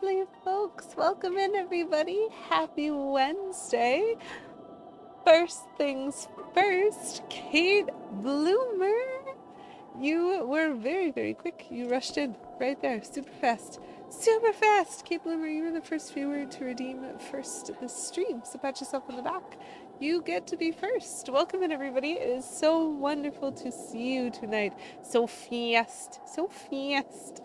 lovely folks. Welcome in, everybody. Happy Wednesday. First things first, Kate Bloomer. You were very, very quick. You rushed in right there, super fast. Super fast! Kate Bloomer, you were the first viewer to redeem first this stream, so pat yourself on the back. You get to be first. Welcome in, everybody. It is so wonderful to see you tonight. So fast. So fast.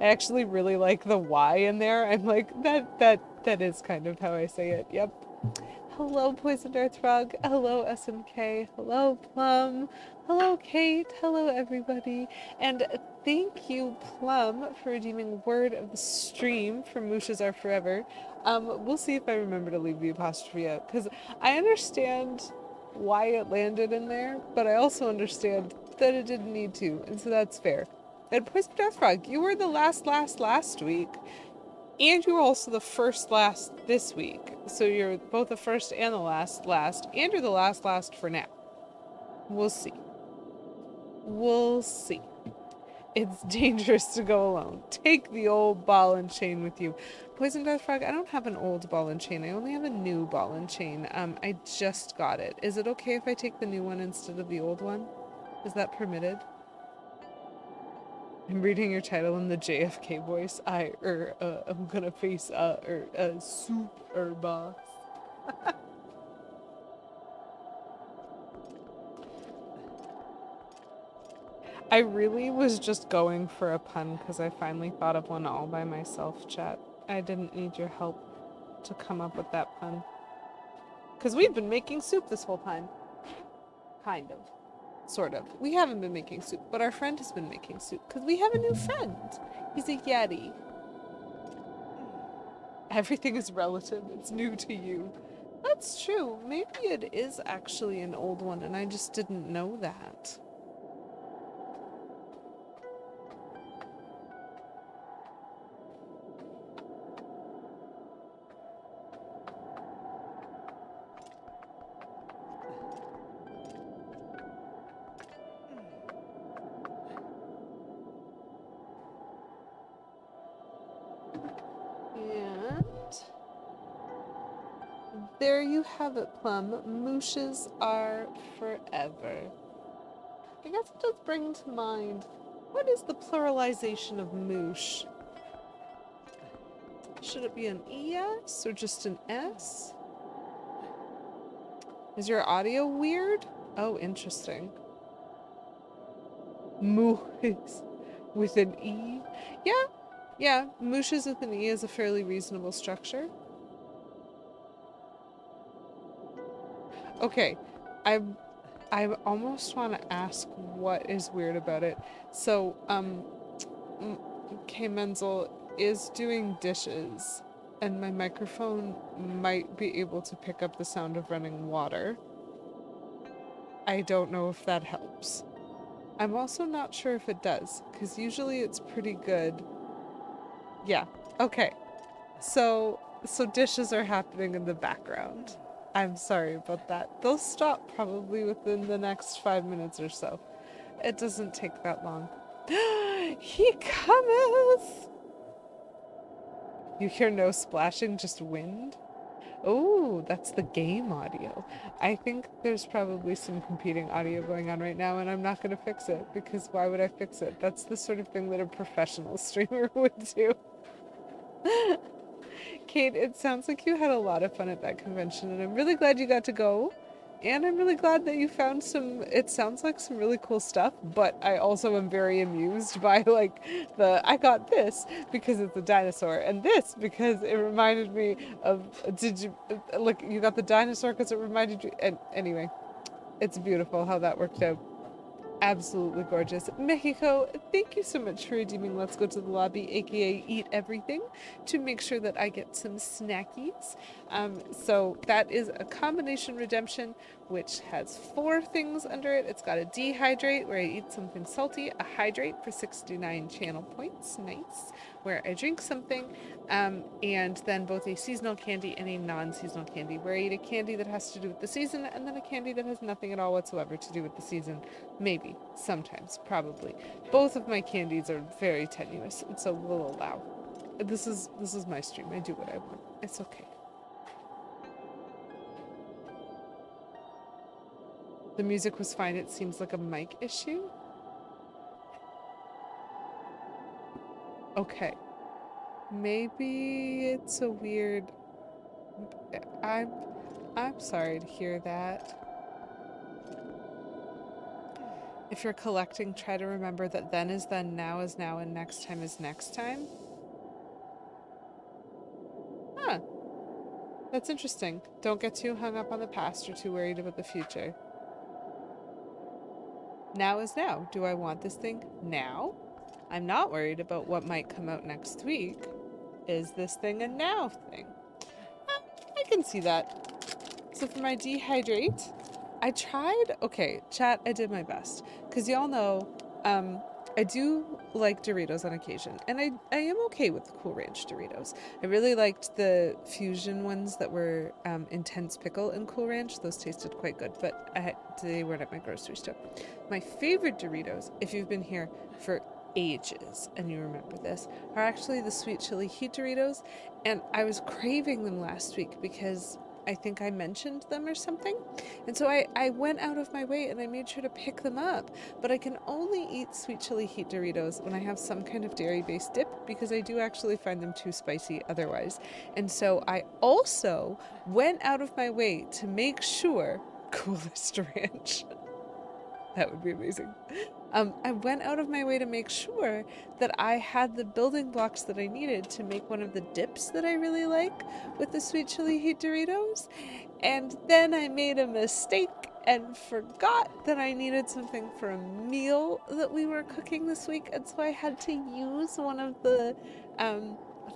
I actually really like the Y in there. I'm like, that is kind of how I say it. Yep. Hello, Poisoned Earth Frog. Hello, SMK. Hello, Plum. Hello, Kate. Hello, everybody. And thank you, Plum, for redeeming Word of the Stream from Mooshes Are Forever. We'll see if I remember to leave the apostrophe out, because I understand why it landed in there, but I also understand that it didn't need to, and so that's fair. And Poisoned Earth Frog, you were the last week. And you were also the first last this week. So you're both the first and the last, and you're the last for now. We'll see. We'll see. It's dangerous to go alone. Take the old ball and chain with you. Poison Death Frog, I don't have an old ball and chain. I only have a new ball and chain. I just got it. Is it okay if I take the new one instead of the old one? Is that permitted? I'm reading your title in the JFK voice. I'm gonna face soup boss. I really was just going for a pun because I finally thought of one all by myself, chat. I didn't need your help to come up with that pun. Because we've been making soup this whole time. Kind of. Sort of. We haven't been making soup, but our friend has been making soup because we have a new friend. He's a Yeti. Everything is relative. It's new to you. That's true. Maybe it is actually an old one and I just didn't know that. And there you have it, Plum. Mooshes are forever. I guess it does bring to mind, what is the pluralization of moosh? Should it be an ES or just an S? Is your audio weird? Oh, interesting. Moosh with an E? Yeah, mooshes with an E is a fairly reasonable structure. Okay, I almost want to ask what is weird about it. So, K Menzel is doing dishes, and my microphone might be able to pick up the sound of running water. I don't know if that helps. I'm also not sure if it does, because usually it's pretty good. Yeah, okay. So dishes are happening in the background. I'm sorry about that. They'll stop probably within the next 5 minutes or so. It doesn't take that long. He cometh! You hear no splashing, just wind? Oh, that's the game audio. I think there's probably some competing audio going on right now, and I'm not going to fix it, because why would I fix it? That's the sort of thing that a professional streamer would do. Kate, it sounds like you had a lot of fun at that convention, and I'm really glad you got to go. And I'm really glad that you found it sounds like some really cool stuff, but I also am very amused by like I got this because it's a dinosaur, and this because it reminded me of, you got the dinosaur because it reminded you, and anyway, it's beautiful how that worked out. Absolutely gorgeous. Mexico, thank you so much for redeeming Let's Go to the Lobby, aka Eat Everything, to make sure that I get some snackies. So that is a combination redemption, which has 4 things under it. It's got a dehydrate, where I eat something salty, a hydrate for 69 channel points, nice, where I drink something, and then both a seasonal candy and a non-seasonal candy, where I eat a candy that has to do with the season, and then a candy that has nothing at all whatsoever to do with the season. Maybe, sometimes, probably. Both of my candies are very tenuous, and so we'll allow. This is my stream. I do what I want. It's okay. The music was fine. It seems like a mic issue. Okay. Maybe it's a weird... I'm sorry to hear that. If you're collecting, try to remember that then is then, now is now, and next time is next time. Huh. That's interesting. Don't get too hung up on the past or too worried about the future. Now is now. Do I want this thing now? I'm not worried about what might come out next week. Is this thing a now thing? I can see that. So for my dehydrate, I tried, okay, chat, I did my best. Because y'all know, I do like Doritos on occasion. And I am okay with the Cool Ranch Doritos. I really liked the fusion ones that were intense pickle and Cool Ranch. Those tasted quite good, but they weren't at my grocery store. My favorite Doritos, if you've been here for ages and you remember this, are actually the sweet chili heat Doritos. And I was craving them last week because I think I mentioned them or something. And so I went out of my way and I made sure to pick them up. But I can only eat sweet chili heat Doritos when I have some kind of dairy-based dip because I do actually find them too spicy otherwise. And so I also went out of my way to make sure... Coolest ranch. That would be amazing. I went out of my way to make sure that I had the building blocks that I needed to make one of the dips that I really like with the sweet chili heat Doritos. And then I made a mistake and forgot that I needed something for a meal that we were cooking this week. And so I had to use one of the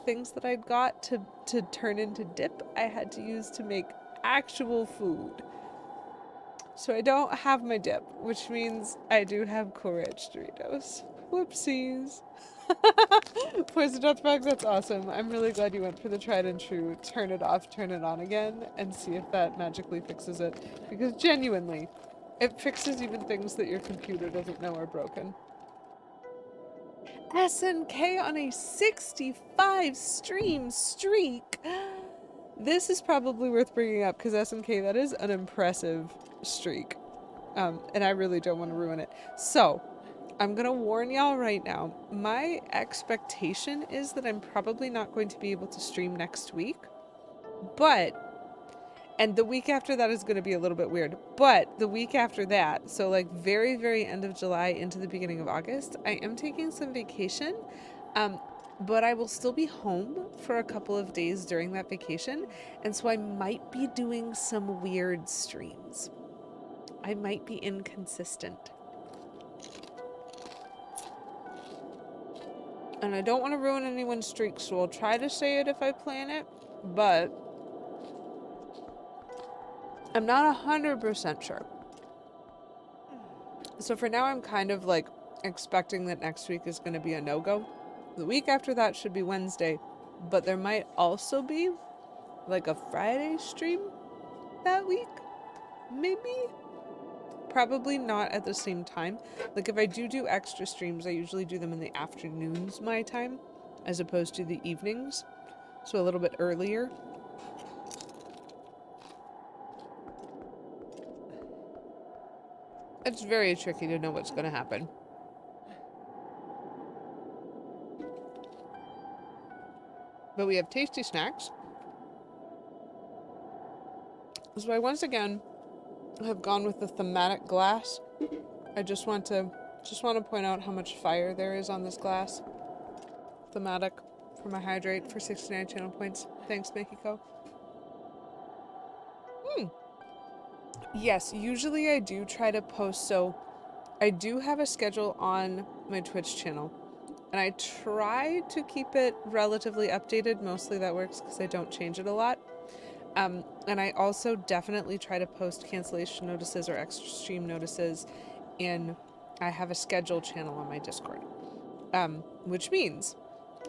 things that I'd got to turn into dip. I had to use to make actual food. So I don't have my dip, which means I do have Cool Ranch Doritos. Whoopsies. Poison Dotbag, that's awesome. I'm really glad you went for the tried and true. Turn it off, turn it on again, and see if that magically fixes it. Because genuinely, it fixes even things that your computer doesn't know are broken. SNK on a 65 stream streak. This is probably worth bringing up because SNK, that is an impressive streak. And I really don't want to ruin it. So, I'm going to warn y'all right now. My expectation is that I'm probably not going to be able to stream next week. And the week after that is going to be a little bit weird. But the week after that, so like very, very end of July into the beginning of August, I am taking some vacation. But I will still be home for a couple of days during that vacation. And so I might be doing some weird streams. I might be inconsistent. And I don't want to ruin anyone's streak, so I'll try to say it if I plan it, but I'm not 100% sure. So for now, I'm kind of like expecting that next week is going to be a no-go. The week after that should be Wednesday, but there might also be like a Friday stream that week, maybe? Probably not at the same time. Like if I do extra streams, I usually do them in the afternoons my time, as opposed to the evenings, so a little bit earlier. It's very tricky to know what's going to happen. But we have tasty snacks. So I once again have gone with the thematic glass. I just want to point out how much fire there is on this glass. Thematic for my hydrate for 69 channel points. Thanks, Mexico. Yes, usually I do try to post, so I do have a schedule on my Twitch channel. And I try to keep it relatively updated. Mostly that works because I don't change it a lot. And I also definitely try to post cancellation notices or extra stream notices in... I have a schedule channel on my Discord. Which means,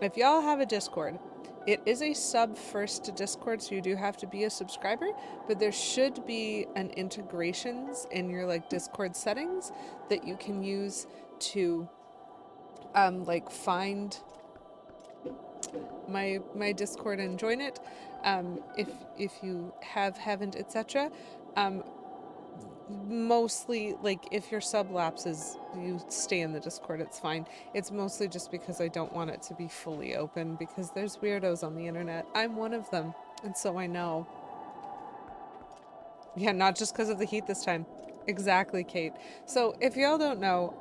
if y'all have a Discord, it is a sub first to Discord, so you do have to be a subscriber, but there should be an integrations in your like Discord settings that you can use to like find my Discord and join it. If you haven't, etc. Um, Mostly, like, if your sub lapses, you stay in the Discord, it's fine. It's mostly just because I don't want it to be fully open, because there's weirdos on the internet. I'm one of them, and so I know. Yeah, not just because of the heat this time. Exactly, Kate. So, if y'all don't know,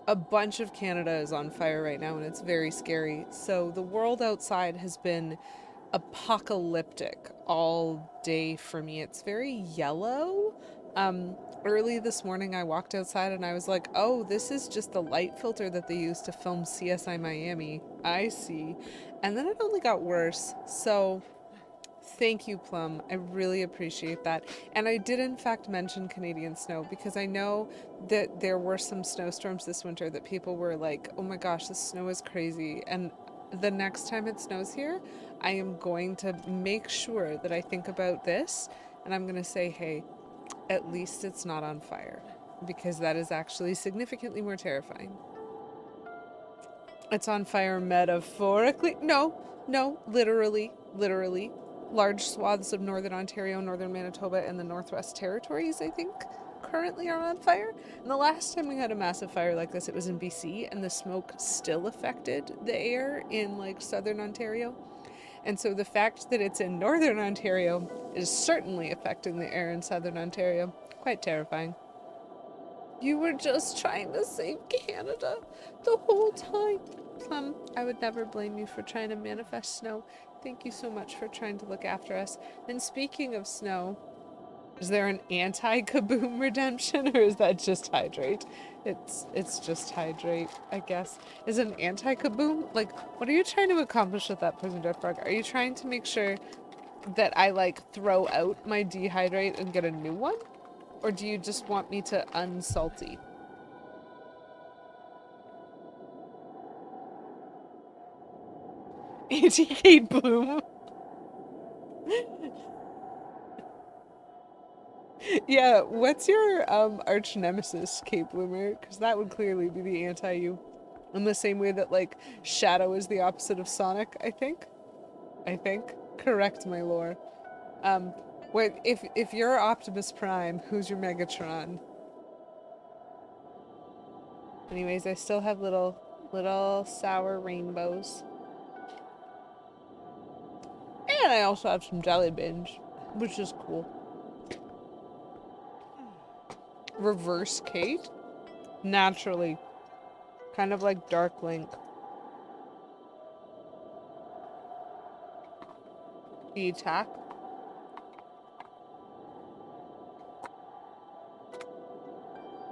a bunch of Canada is on fire right now, and it's very scary. So, the world outside has been apocalyptic all day for me. It's very yellow. Early this morning, I walked outside and I was like, oh, this is just the light filter that they use to film CSI Miami. I see. And then it only got worse. So, thank you, Plum. I really appreciate that. And I did, in fact, mention Canadian snow because I know that there were some snowstorms this winter that people were like, oh my gosh, the snow is crazy. And the next time it snows here, I am going to make sure that I think about this and I'm going to say, hey, at least it's not on fire, because that is actually significantly more terrifying. It's on fire metaphorically. No, literally. Large swaths of northern Ontario, northern Manitoba, and the Northwest Territories, I think, currently are on fire. And the last time we had a massive fire like this, it was in BC, and the smoke still affected the air in, like, southern Ontario. And so the fact that it's in northern Ontario is certainly affecting the air in southern Ontario. Quite terrifying. You were just trying to save Canada the whole time. Plum, I would never blame you for trying to manifest snow. Thank you so much for trying to look after us. And speaking of snow, is there an anti-kaboom redemption, or is that just hydrate? It's just hydrate, I guess. Is it an anti-kaboom? Like, what are you trying to accomplish with that poison dart frog? Are you trying to make sure that I, like, throw out my dehydrate and get a new one? Or do you just want me to unsalty? Anti-Kate Bloom. Yeah, what's your arch nemesis, Kate Bloomer? Because that would clearly be the anti-you. In the same way that, like, Shadow is the opposite of Sonic, I think. Correct my lore. Wait, if you're Optimus Prime, who's your Megatron? Anyways, I still have little sour rainbows. And I also have some jelly beans, which is cool. Reverse Kate? Naturally. Kind of like Dark Link. E-Tack.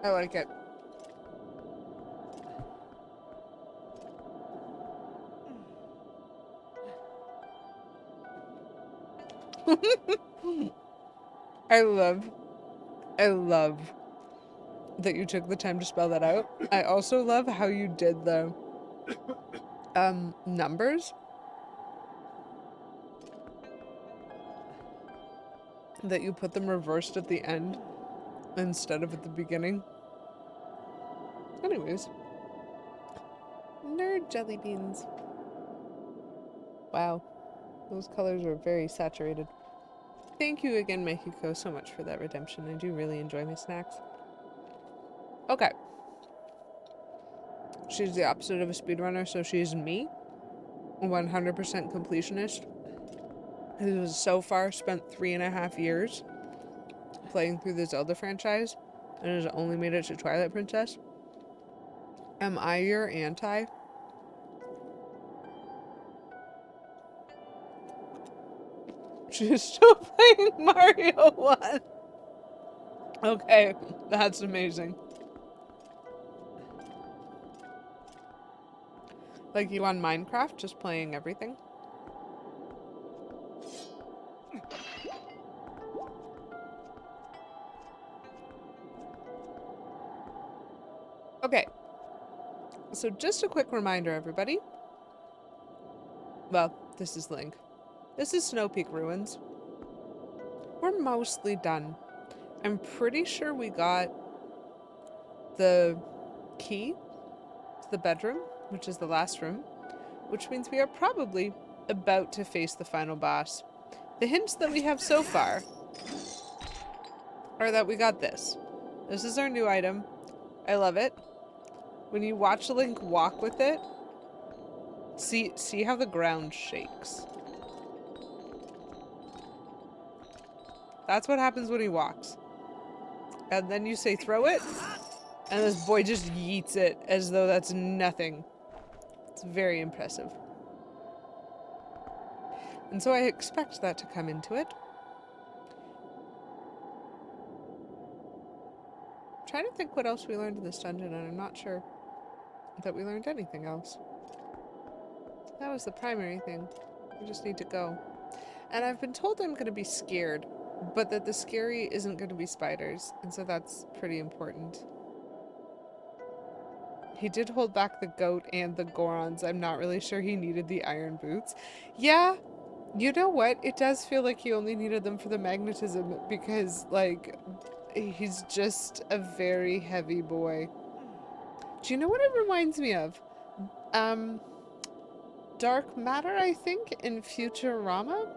I like it. I love that you took the time to spell that out. I also love how you did the numbers. That you put them reversed at the end instead of at the beginning. Anyways. Nerd jelly beans. Wow. Those colors are very saturated. Thank you again, Mexico, so much for that redemption. I do really enjoy my snacks. Okay. She's the opposite of a speedrunner, so she's me. 100% completionist. Who has so far spent 3.5 years playing through the Zelda franchise and has only made it to Twilight Princess. Am I your anti? She's still playing Mario 1. Okay, that's amazing. Like you on Minecraft, just playing everything? Okay. So just a quick reminder, everybody. Well, this is Link. This is Snowpeak Ruins. We're mostly done. I'm pretty sure we got the key to the bedroom, which is the last room. which means we are probably about to face the final boss. The hints that we have so far are that we got this. This is our new item. I love it. When you watch Link walk with it, see how the ground shakes. That's what happens when he walks. And then you say throw it, and this boy just yeets it as though that's nothing. It's very impressive. And so I expect that to come into it. I'm trying to think what else we learned in this dungeon, and I'm not sure that we learned anything else. That was the primary thing. We just need to go. And I've been told I'm going to be scared, but that the scary isn't going to be spiders, and so that's pretty important. He did hold back the goat and the Gorons. I'm not really sure he needed the iron boots. Yeah, you know what? It does feel like he only needed them for the magnetism because, like, he's just a very heavy boy. Do you know what it reminds me of? Dark matter, I think, in Futurama?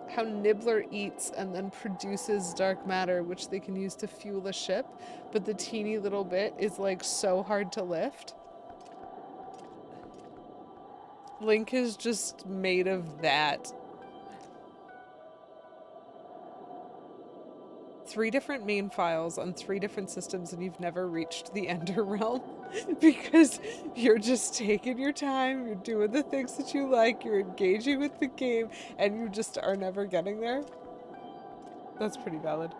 How Nibbler eats and then produces dark matter, which they can use to fuel a ship, but the teeny little bit is like so hard to lift. Link is just made of that. 3 different main files on 3 different systems, and you've never reached the Ender Realm because you're just taking your time, you're doing the things that you like, you're engaging with the game, and you just are never getting there. That's pretty valid.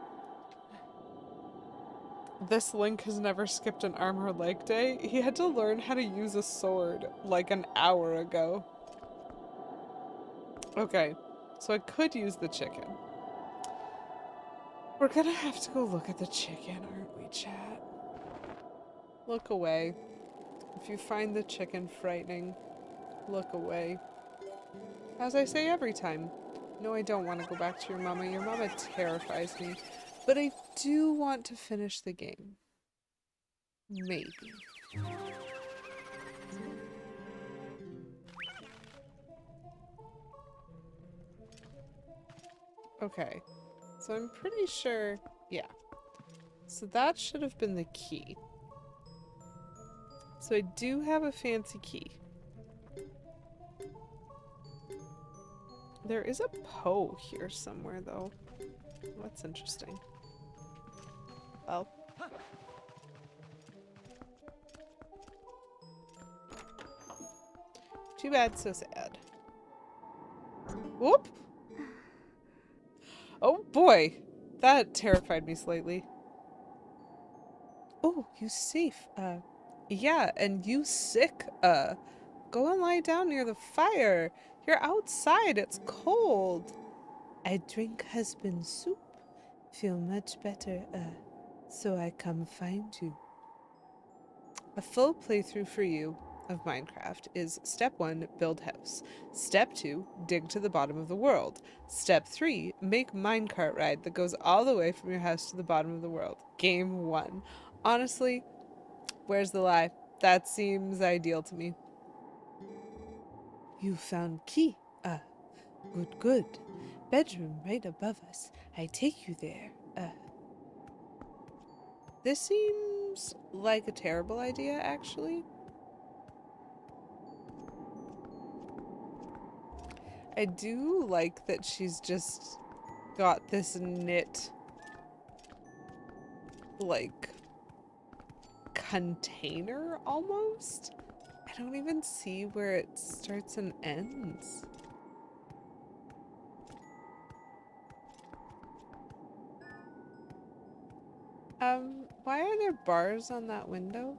This Link has never skipped an arm or leg day. He had to learn how to use a sword like an hour ago. Okay, so I could use the chicken. We're gonna have to go look at the chicken, aren't we, chat? Look away. If you find the chicken frightening, look away. As I say every time. No, I don't want to go back to your mama. Your mama terrifies me. But I do want to finish the game. Maybe. Okay. So I'm pretty sure, yeah. So that should have been the key. So I do have a fancy key. There is a Poe here somewhere, though. That's interesting. Well. Too bad, so sad. Whoop! Oh boy! That terrified me slightly. Oh, you safe. Yeah, and you sick. Go and lie down near the fire. You're outside, it's cold. I drink husband soup. Feel much better, so I come find you. A full playthrough for you of Minecraft is Step 1, build house. Step 2, dig to the bottom of the world. Step 3, make minecart ride that goes all the way from your house to the bottom of the world. Game 1. Honestly, where's the lie? That seems ideal to me. You found key. Good. Bedroom right above us. I take you there. This seems like a terrible idea, actually. I do like that she's just got this knit, like, container almost. I don't even see where it starts and ends. Why are there bars on that window?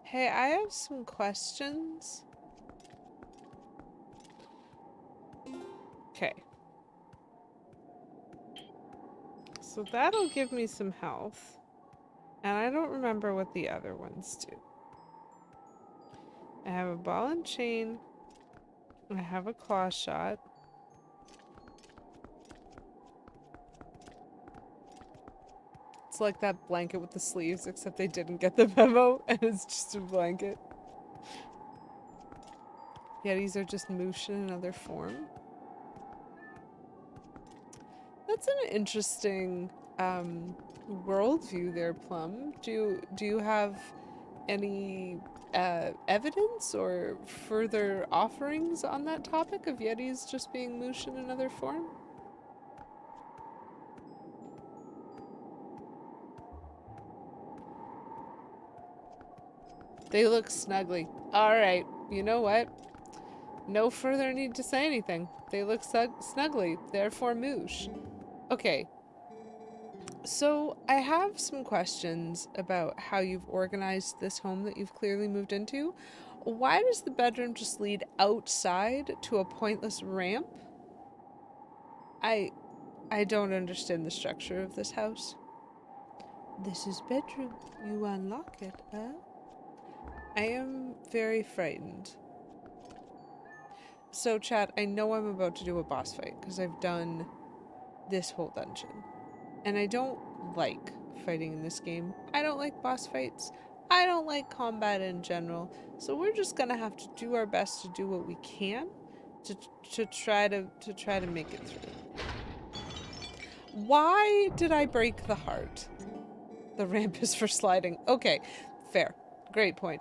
Hey, I have some questions. Okay. So that'll give me some health. And I don't remember what the other ones do. I have a ball and chain. I have a claw shot. It's like that blanket with the sleeves, except they didn't get the memo, and it's just a blanket. Yetis are just moosh in another form. That's an interesting worldview there, Plum. Do you have any evidence or further offerings on that topic of Yetis just being moosh in another form? They look snuggly. Alright, you know what? No further need to say anything. They look snuggly, therefore moosh. Okay. So, I have some questions about how you've organized this home that you've clearly moved into. Why does the bedroom just lead outside to a pointless ramp? I don't understand the structure of this house. This is bedroom. You unlock it, huh? I am very frightened. So, chat, I know I'm about to do a boss fight because I've done this whole dungeon. And I don't like fighting in this game. I don't like boss fights. I don't like combat in general. So we're just gonna have to do our best to do what we can to try to make it through. Why did I break the heart? The ramp is for sliding. Okay, fair. Great point.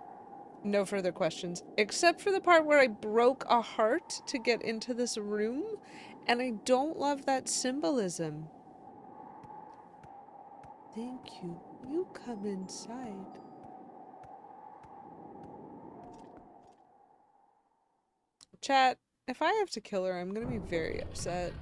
No further questions. Except for the part where I broke a heart to get into this room, and I don't love that symbolism. Thank you. You come inside. Chat, if I have to kill her, I'm gonna be very upset.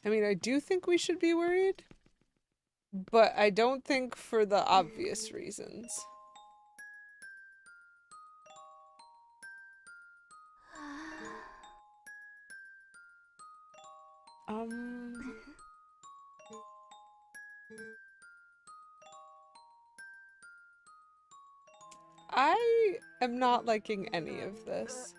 I mean, I do think we should be worried, but I don't think for the obvious reasons. I am not liking any of this.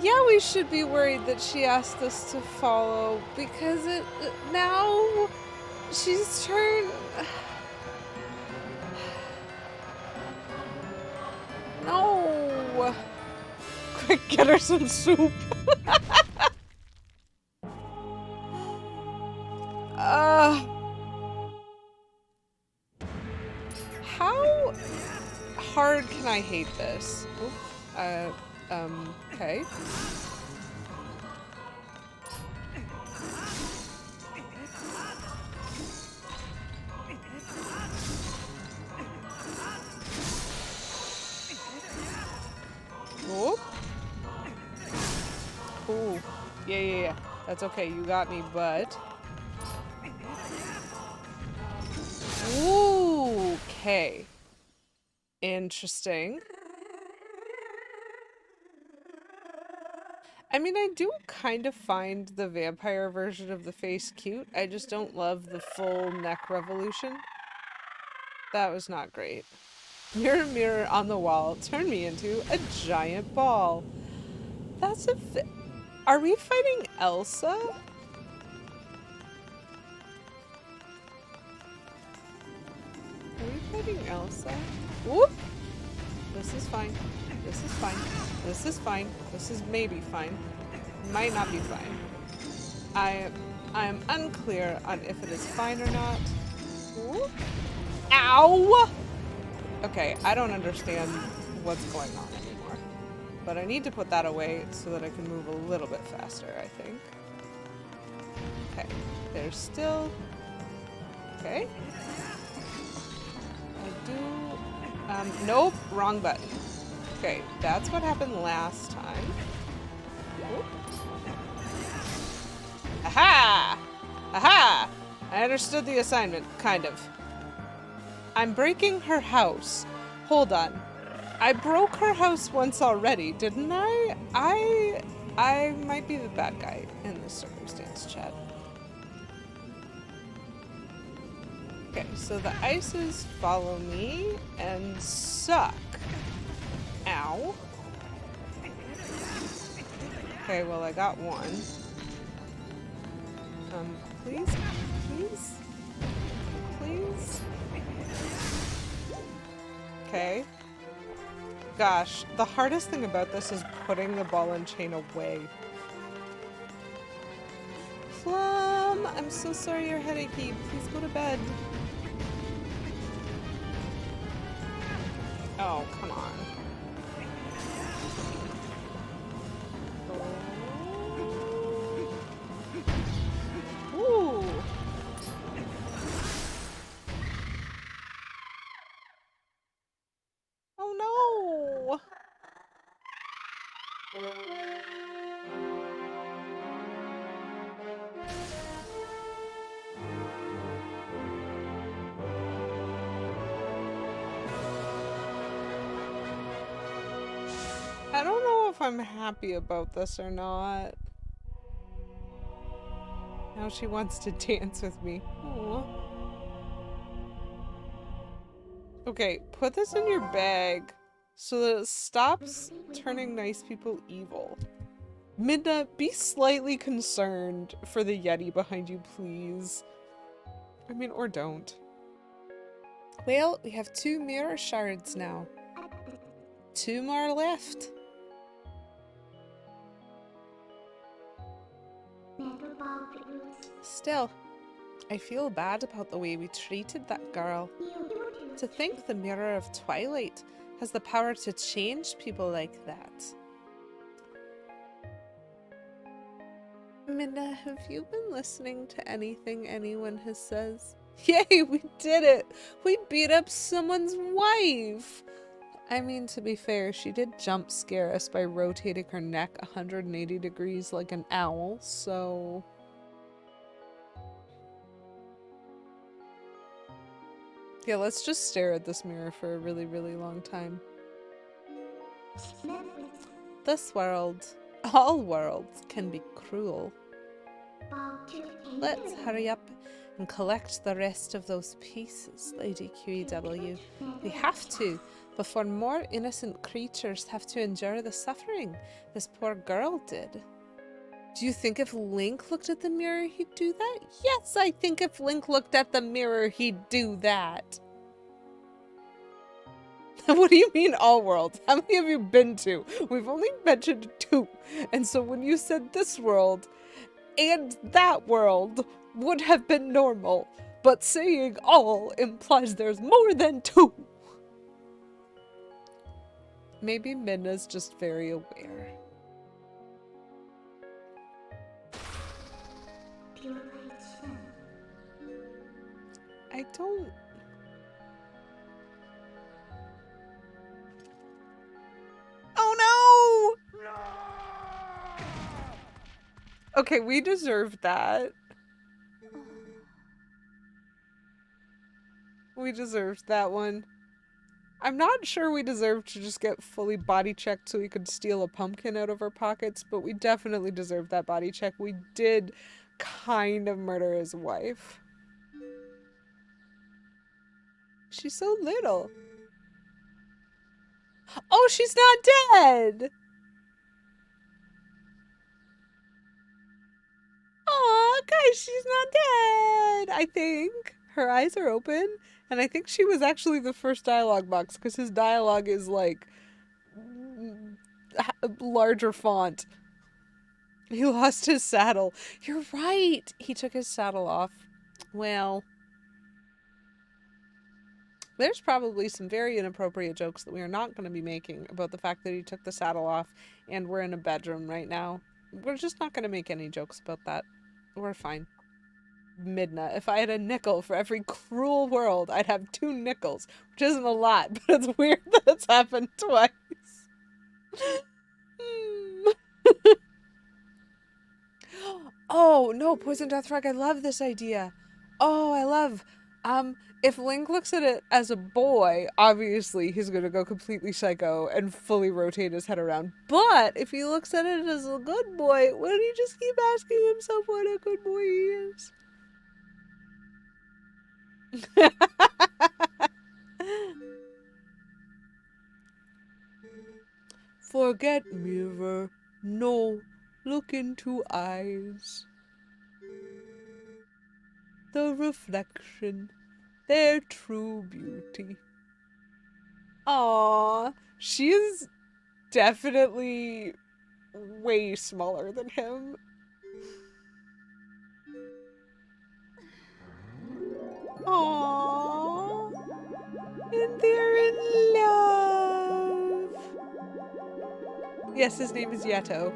Yeah, we should be worried that she asked us to follow because now she's turned. No. Quick, get her some soup. How hard can I hate this? Okay. Oh. Ooh. Yeah. That's okay, you got me, but... Ooh, okay. Interesting. I mean, I do kind of find the vampire version of the face cute. I just don't love the full neck revolution. That was not great. Mirror, mirror on the wall, turn me into a giant ball. That's a Are we fighting Elsa? Are we fighting Elsa? Whoop! This is fine. This is fine. This is fine. This is maybe fine. Might not be fine. I am unclear on if it is fine or not. Whoop. Ow! Okay, I don't understand what's going on anymore. But I need to put that away so that I can move a little bit faster, I think. Okay, there's still... Okay. I do... nope, wrong button. Okay, that's what happened last time. Oop. Aha! Aha! I understood the assignment, kind of. I'm breaking her house. Hold on. I broke her house once already, didn't I? I might be the bad guy in this circumstance, Chad. Okay, so the ices follow me and suck. Ow. Okay, well, I got one. Please? Please? Please? Okay. Gosh, the hardest thing about this is putting the ball and chain away. Plum, I'm so sorry you're headachy. Please go to bed. Oh, come on. Ooh. Oh no! I don't know if I'm happy about this or not. Now she wants to dance with me. Aww. Okay, put this in your bag so that it stops turning nice people evil. Midna, be slightly concerned for the Yeti behind you, please. I mean, or don't. Well, we have 2 mirror shards now. 2 more left. Still, I feel bad about the way we treated that girl. To think the Mirror of Twilight has the power to change people like that. Minna, have you been listening to anything anyone has says? Yay, we did it! We beat up someone's wife! I mean, to be fair, she did jump scare us by rotating her neck 180 degrees like an owl, so... Yeah, let's just stare at this mirror for a really, really long time. This world, all worlds, can be cruel. Let's hurry up and collect the rest of those pieces, Lady QEW. We have to, before more innocent creatures have to endure the suffering this poor girl did. Do you think if Link looked at the mirror, he'd do that? Yes, I think if Link looked at the mirror, he'd do that. What do you mean all worlds? How many have you been to? We've only mentioned 2. And so when you said this world and that world would have been normal, but saying all implies there's more than 2. Maybe Minna's just very aware. I don't... Oh no! Okay, we deserved that. We deserved that one. I'm not sure we deserved to just get fully body checked so we could steal a pumpkin out of our pockets, but we definitely deserved that body check. We did kind of murder his wife. She's so little. Oh, she's not dead! Aw, guys, she's not dead! I think. Her eyes are open, and I think she was actually the first dialogue box, because his dialogue is, like, larger font. He lost his saddle. You're right! He took his saddle off. Well... There's probably some very inappropriate jokes that we are not going to be making about the fact that he took the saddle off and we're in a bedroom right now. We're just not going to make any jokes about that. We're fine. Midna, if I had a nickel for every cruel world, I'd have 2 nickels, which isn't a lot, but it's weird that it's happened twice. Oh, no, Poison Death Frog, I love this idea. Oh, I love If Link looks at it as a boy, obviously he's gonna go completely psycho and fully rotate his head around. But if he looks at it as a good boy, wouldn't he just keep asking himself what a good boy he is? Forget mirror, no, look into eyes. The reflection, their true beauty. Aww, she is definitely way smaller than him. Aww, and they're in love. Yes, his name is Yeto.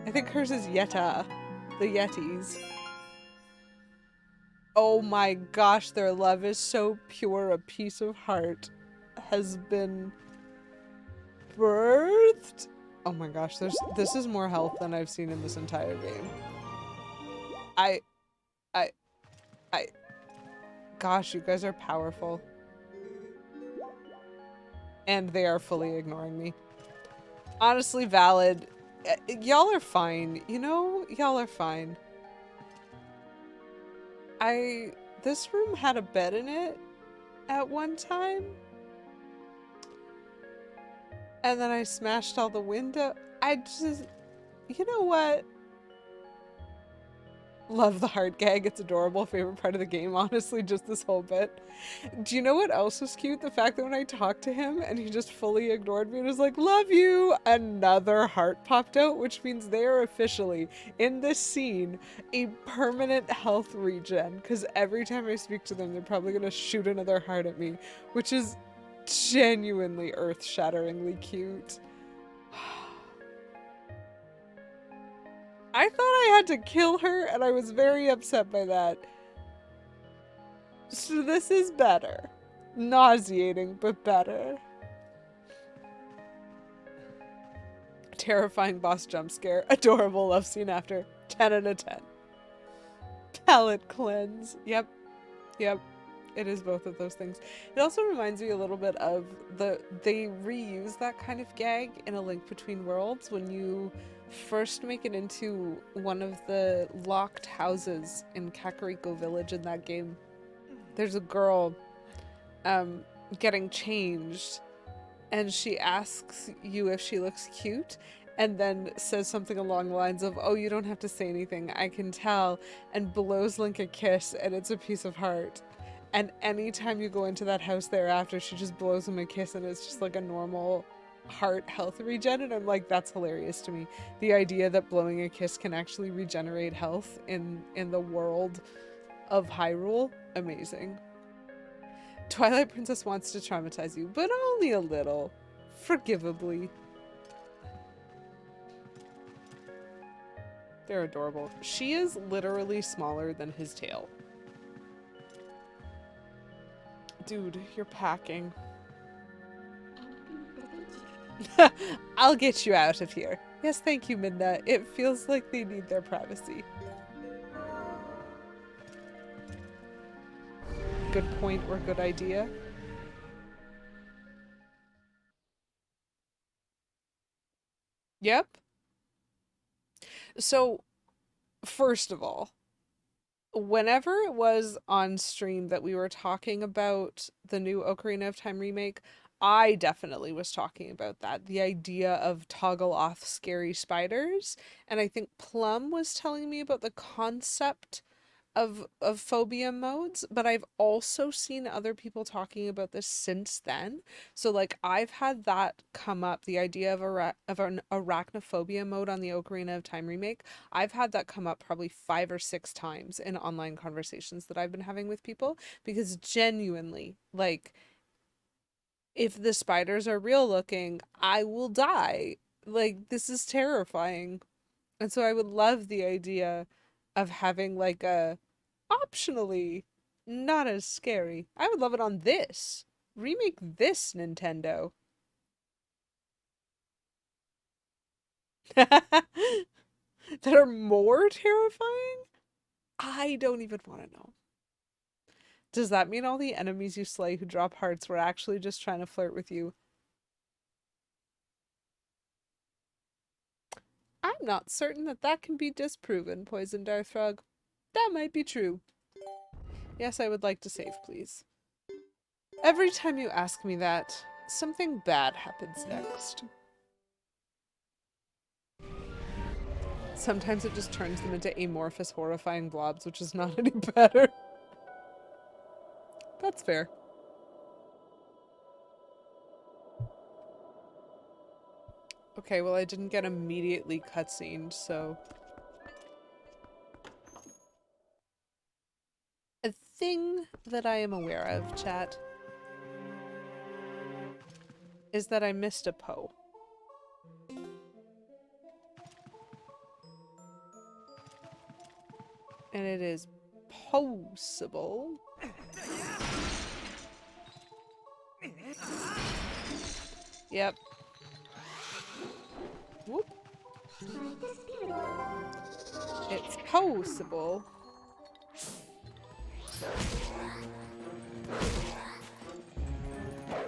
I think hers is Yetta. The Yetis. Oh my gosh, their love is so pure. A piece of heart has been birthed. Oh my gosh, this is more health than I've seen in this entire game. I, I, I, gosh, you guys are powerful. And they are fully ignoring me. Honestly, valid. Y'all are fine. You know, y'all are fine. This room had a bed in it at one time. And then I smashed all the window. You know what? Love the heart gag. It's adorable. Favorite part of the game, honestly, just this whole bit. Do you know what else was cute? The fact that when I talked to him and he just fully ignored me and was like, love you, another heart popped out, which means they are officially, in this scene, a permanent health regen. Because every time I speak to them, they're probably going to shoot another heart at me, which is genuinely earth-shatteringly cute. I thought I had to kill her, and I was very upset by that. So this is better. Nauseating, but better. Terrifying boss jump scare. Adorable love scene after. 10 out of 10. Palette cleanse. Yep. Yep. It is both of those things. It also reminds me a little bit of they reuse that kind of gag in A Link Between Worlds when you first make it into one of the locked houses in Kakariko Village in that game. There's a girl getting changed and she asks you if she looks cute and then says something along the lines of, oh, you don't have to say anything, I can tell, and blows Link a kiss, and it's a piece of heart. And anytime you go into that house thereafter, she just blows him a kiss and it's just like a normal heart health regen, and I'm like, that's hilarious to me. The idea that blowing a kiss can actually regenerate health in the world of Hyrule, amazing. Twilight Princess wants to traumatize you, but only a little. Forgivably. They're adorable. She is literally smaller than his tail. Dude, you're packing. I'll get you out of here. Yes, thank you, Minna. It feels like they need their privacy. Good point or good idea. Yep. So, first of all, whenever it was on stream that we were talking about the new Ocarina of Time remake, I definitely was talking about that. The idea of toggle off scary spiders. And I think Plum was telling me about the concept of phobia modes, but I've also seen other people talking about this since then. So like I've had that come up, the idea of an arachnophobia mode on the Ocarina of Time remake. I've had that come up probably 5 or 6 times in online conversations that I've been having with people, because genuinely, like, if the spiders are real looking, I will die. Like, this is terrifying. And so I would love the idea of having like a optionally not as scary. I would love it on this. Remake this, Nintendo. That are more terrifying? I don't even want to know. Does that mean all the enemies you slay who drop hearts were actually just trying to flirt with you? I'm not certain that that can be disproven, Poison Darthrog. That might be true. Yes, I would like to save, please. Every time you ask me that, something bad happens next. Sometimes it just turns them into amorphous, horrifying blobs, which is not any better. That's fair. Okay, well I didn't get immediately cutscened, so... A thing that I am aware of, chat, is that I missed a Poe. And it is possible. Yep. Whoop. It's possible.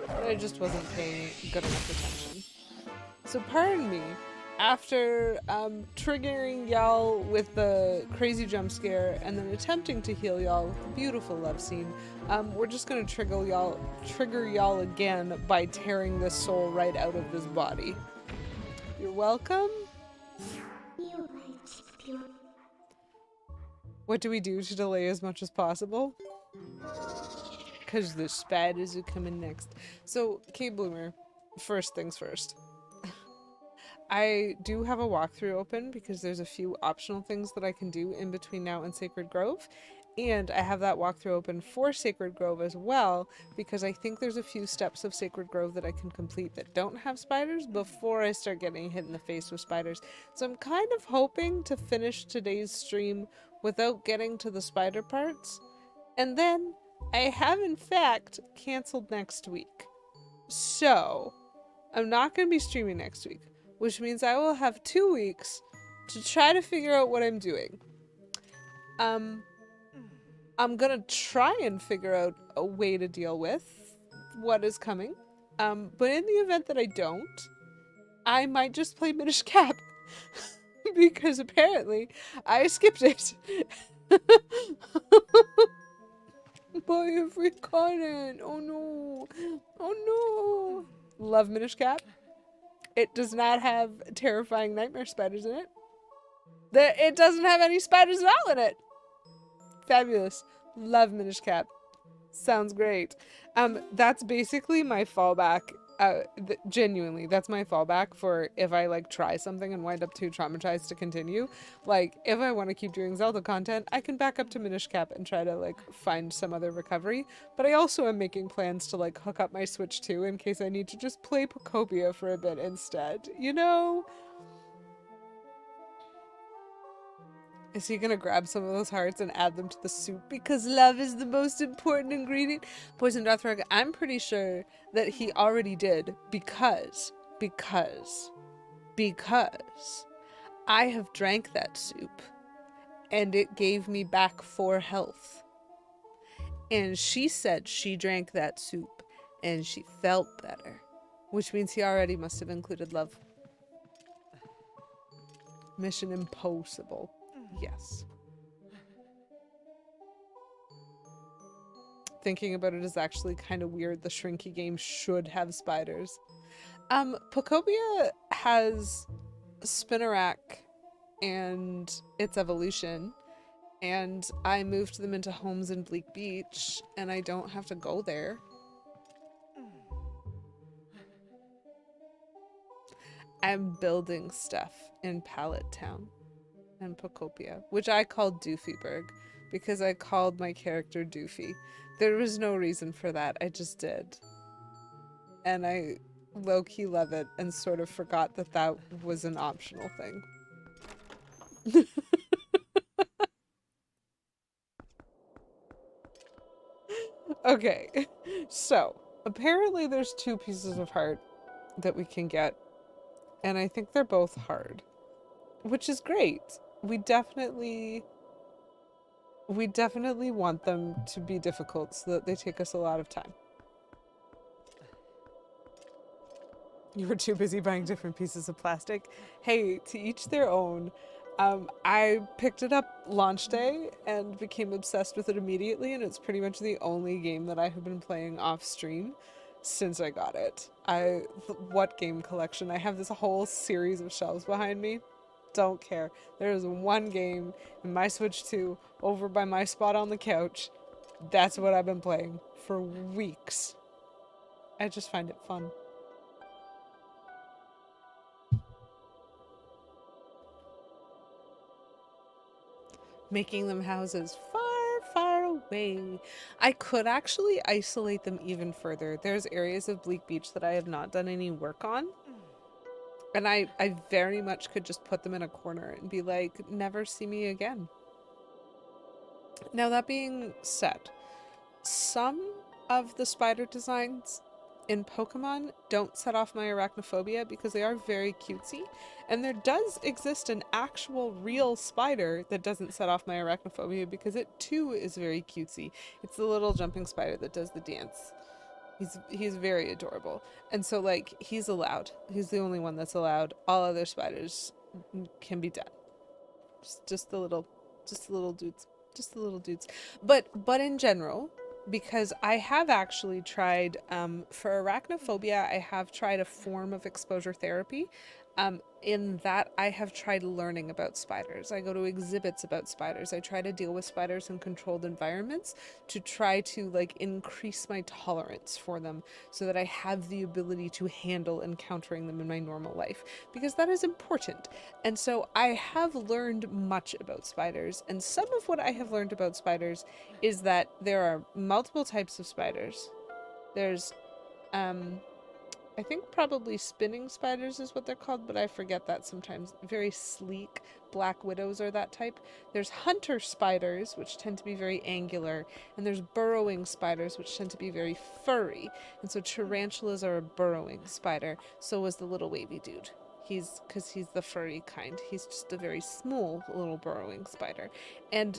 But I just wasn't paying good enough attention. So pardon me, after triggering y'all with the crazy jump scare and then attempting to heal y'all with a beautiful love scene, we're just gonna trigger y'all again by tearing this soul right out of this body. You're welcome. What do we do to delay as much as possible? Because the spiders are coming next. So, Kate Bloomer, first things first. I do have a walkthrough open because there's a few optional things that I can do in between now and Sacred Grove. And I have that walkthrough open for Sacred Grove as well because I think there's a few steps of Sacred Grove that I can complete that don't have spiders before I start getting hit in the face with spiders. So I'm kind of hoping to finish today's stream without getting to the spider parts. And then I have in fact canceled next week. So I'm not going to be streaming next week, which means I will have 2 weeks to try to figure out what I'm doing. I'm gonna try and figure out a way to deal with what is coming. But in the event that I don't, I might just play Minish Cap. Because apparently I skipped it. But if we couldn't, oh no, oh no. Love Minish Cap. It does not have terrifying nightmare spiders in it. It doesn't have any spiders at all in it. Fabulous. Love Minish Cap. Sounds great. That's basically my fallback. Genuinely, that's my fallback for if I like try something and wind up too traumatized to continue. Like, if I want to keep doing Zelda content, I can back up to Minish Cap and try to like find some other recovery. But I also am making plans to like hook up my Switch too in case I need to just play Pocopia for a bit instead. You know? Is he gonna grab some of those hearts and add them to the soup because love is the most important ingredient? Poison Darthrog, I'm pretty sure that he already did because I have drank that soup and it gave me back 4 health. And she said she drank that soup and she felt better, which means he already must have included love. Mission impossible. Yes. Thinking about it is actually kind of weird. The Shrinky game should have spiders. Pocopia has Spinarak and its evolution, and I moved them into homes in Bleak Beach, and I don't have to go there. I'm building stuff in Pallet Town and Pocopia, which I called Doofyburg because I called my character Doofy. There was no reason for that, I just did. And I low-key love it and sort of forgot that that was an optional thing. Okay, so apparently there's 2 pieces of heart that we can get, and I think they're both hard, which is great. We definitely We definitely want them to be difficult so that they take us a lot of time. You were too busy buying different pieces of plastic. Hey, to each their own. I picked it up launch day and became obsessed with it immediately, and it's pretty much the only game that I have been playing off stream since I got it. What game collection? I have this whole series of shelves behind me. Don't care. There is one game in my Switch 2 over by my spot on the couch. That's what I've been playing for weeks. I just find it fun. Making them houses far, far away. I could actually isolate them even further. There's areas of Bleak Beach that I have not done any work on. And I very much could just put them in a corner and be like, never see me again. Now, that being said, some of the spider designs in Pokemon don't set off my arachnophobia because they are very cutesy. And there does exist an actual real spider that doesn't set off my arachnophobia because it too is very cutesy. It's the little jumping spider that does the dance. He's very adorable. And so like he's allowed. He's the only one that's allowed. All other spiders can be dead. Just the little dudes. Just the little dudes. But in general, because I have actually tried for arachnophobia, I have tried a form of exposure therapy. In that I have tried learning about spiders. I go to exhibits about spiders. I try to deal with spiders in controlled environments to try to like increase my tolerance for them so that I have the ability to handle encountering them in my normal life because that is important. And so I have learned much about spiders, and some of what I have learned about spiders is that there are multiple types of spiders. There's I think probably spinning spiders is what they're called, but I forget that sometimes. Very sleek. Black widows are that type. There's hunter spiders, which tend to be very angular, and there's burrowing spiders, which tend to be very furry. And so tarantulas are a burrowing spider. So is the little wavy dude. Because he's the furry kind. He's just a very small little burrowing spider. And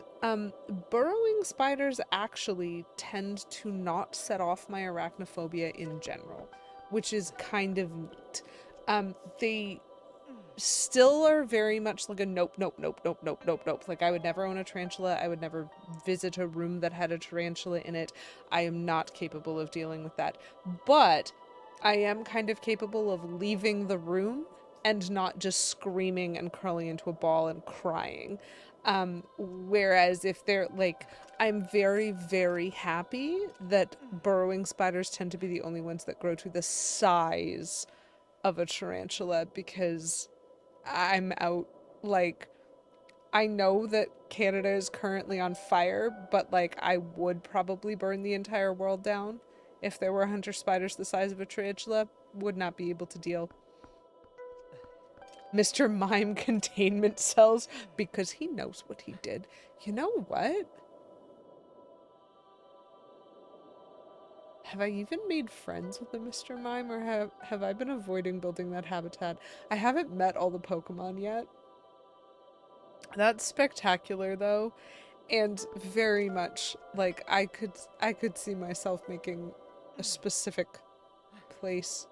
burrowing spiders actually tend to not set off my arachnophobia in general, which is kind of neat. They still are very much like a nope, nope, nope, nope, nope, nope, nope. Like I would never own a tarantula. I would never visit a room that had a tarantula in it. I am not capable of dealing with that. But I am kind of capable of leaving the room and not just screaming and curling into a ball and crying. Whereas if they're like, I'm very, very happy that burrowing spiders tend to be the only ones that grow to the size of a tarantula because I'm out, like, I know that Canada is currently on fire, but like I would probably burn the entire world down if there were hunter spiders the size of a tarantula. Would not be able to deal. Mr. Mime containment cells because he knows what he did. You know what? Have I even made friends with the Mr. Mime, or have I been avoiding building that habitat? I haven't met all the Pokemon yet. That's spectacular though, and very much like I could see myself making a specific place.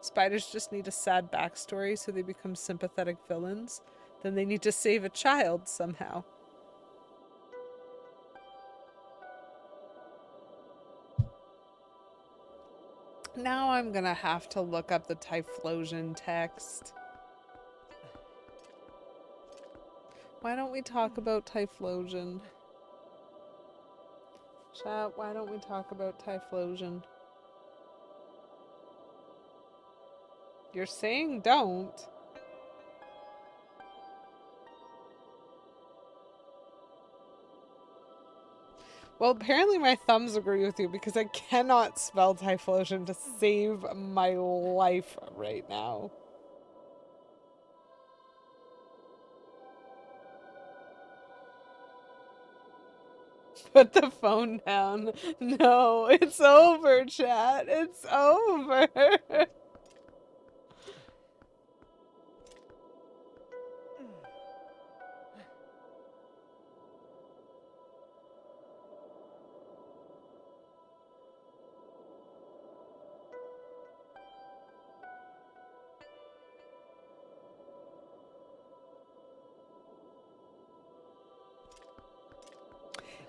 Spiders just need a sad backstory so they become sympathetic villains. Then they need to save a child somehow. Now I'm gonna have to look up the Typhlosion text. Why don't we talk about Typhlosion? Chat, why don't we talk about Typhlosion? You're saying don't. Well, apparently my thumbs agree with you because I cannot spell Typhlosion to save my life right now. Put the phone down. No, it's over, chat. It's over.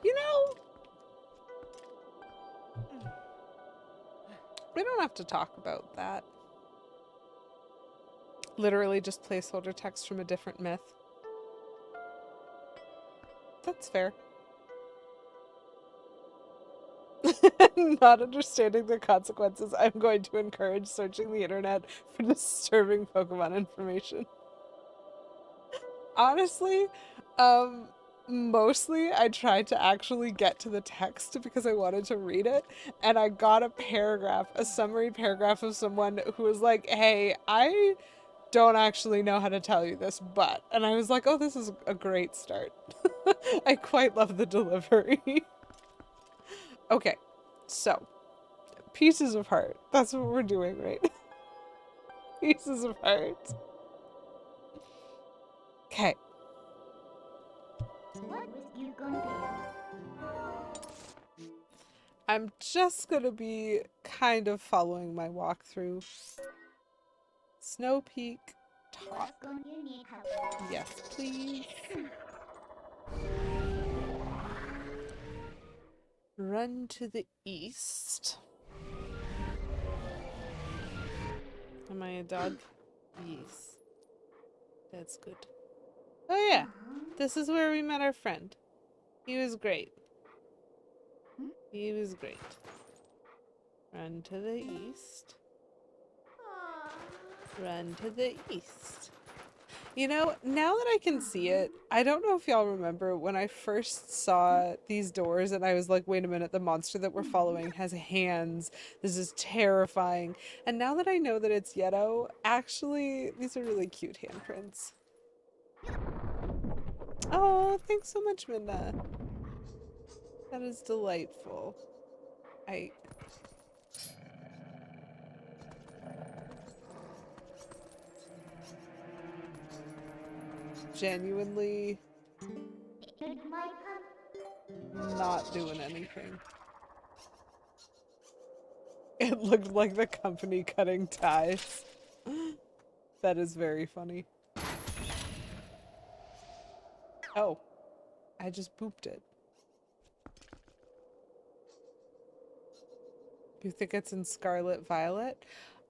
You know, we don't have to talk about that. Literally just placeholder text from a different myth. That's fair. Not understanding the consequences, I'm going to encourage searching the internet for disturbing Pokemon information. Honestly, mostly I tried to actually get to the text because I wanted to read it, and I got a paragraph, a summary paragraph of someone who was like, hey, I don't actually know how to tell you this, but, and I was like, oh, this is a great start. I quite love the delivery. Okay, so, pieces of heart. That's what we're doing, right? Pieces of heart. Okay. What was you gonna do? I'm just gonna be kind of following my walkthrough. Snowpeak top. You need help. Yes, please. Run to the east. Am I a dog? Yes. That's good. Oh yeah, this is where we met our friend. He was great. He was great. Run to the east. Run to the east. You know, now that I can see it, I don't know if y'all remember when I first saw these doors and I was like, wait a minute, the monster that we're following has hands. This is terrifying. And now that I know that it's Yeto, actually, these are really cute handprints. Oh, thanks so much, Minna. That is delightful. I genuinely not doing anything. It looked like the company cutting ties. That is very funny. Oh, I just booped it. You think it's in Scarlet Violet?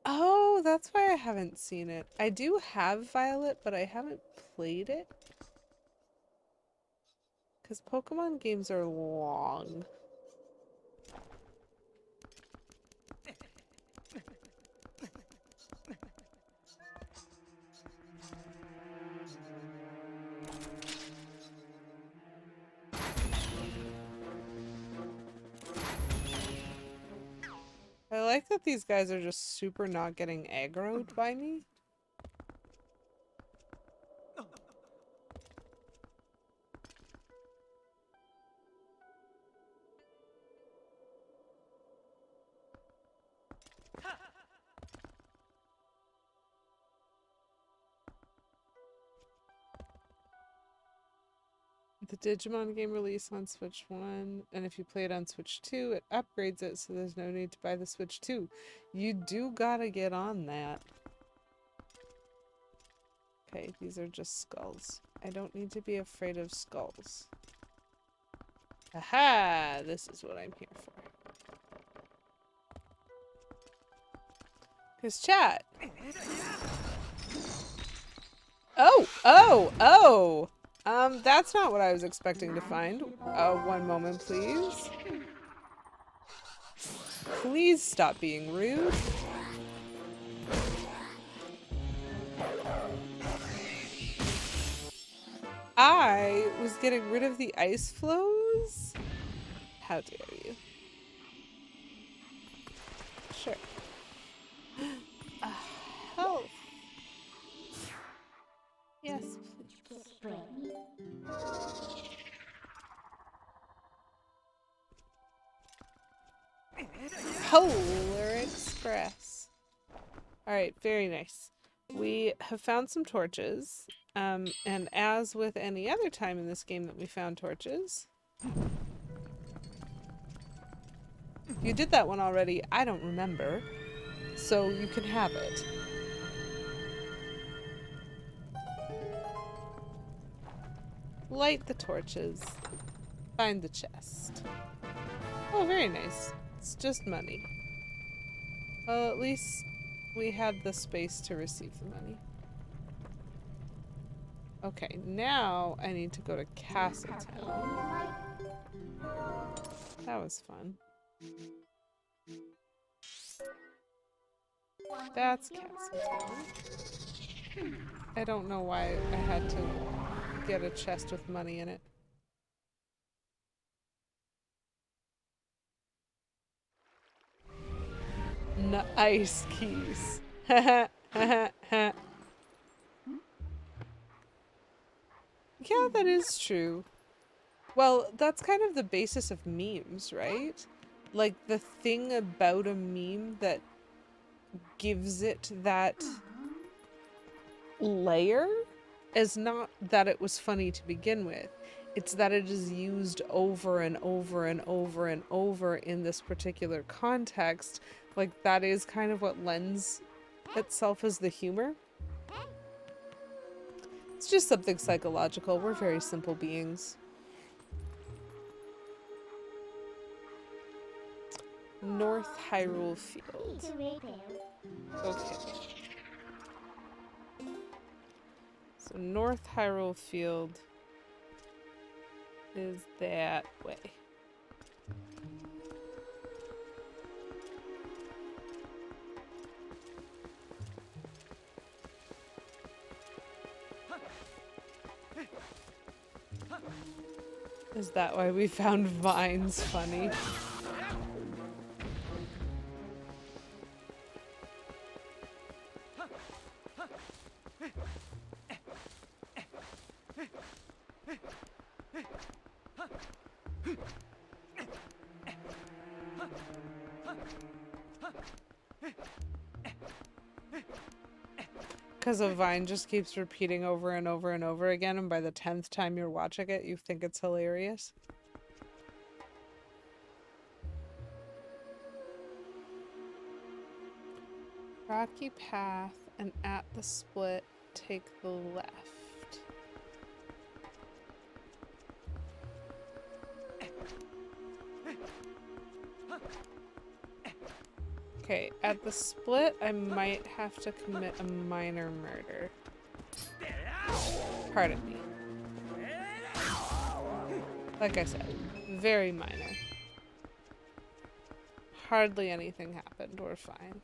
Oh, that's why I haven't seen it. I do have Violet, but I haven't played it. Because Pokemon games are long. I like that these guys are just super not getting aggroed by me. The Digimon game released on Switch 1, and if you play it on Switch 2, it upgrades it, so there's no need to buy the Switch 2. You do gotta get on that. Okay, these are just skulls. I don't need to be afraid of skulls. Aha! This is what I'm here for. Cause chat. Oh! Oh! Oh! That's not what I was expecting to find. One moment, please. Please stop being rude. I was getting rid of the ice flows? How dare you? Sure. Health. Yes, please. Polar Express. Alright, very nice. We have found some torches. And as with any other time in this game that we found torches... If you did that one already, I don't remember. So you can have it. Light the torches. Find the chest. Oh, very nice. It's just money. Well, at least we had the space to receive the money. Okay, now I need to go to Castletown. That was fun. That's Castletown. I don't know why I had to get a chest with money in it. Nice keys. Yeah, that is true. Well, that's kind of the basis of memes, right? Like, the thing about a meme that gives it that layer is not that it was funny to begin with. It's that it is used over and over and over and over in this particular context. Like, that is kind of what lends itself as the humor. It's just something psychological. We're very simple beings. North Hyrule Field. Okay. So North Hyrule Field is that way. Is that why we found vines funny? Because a vine just keeps repeating over and over and over again, and by the 10th time you're watching it, you think it's hilarious. Rocky path, and at the split, take the left. Okay, at the split, I might have to commit a minor murder. Pardon me. Like I said, very minor. Hardly anything happened. We're fine.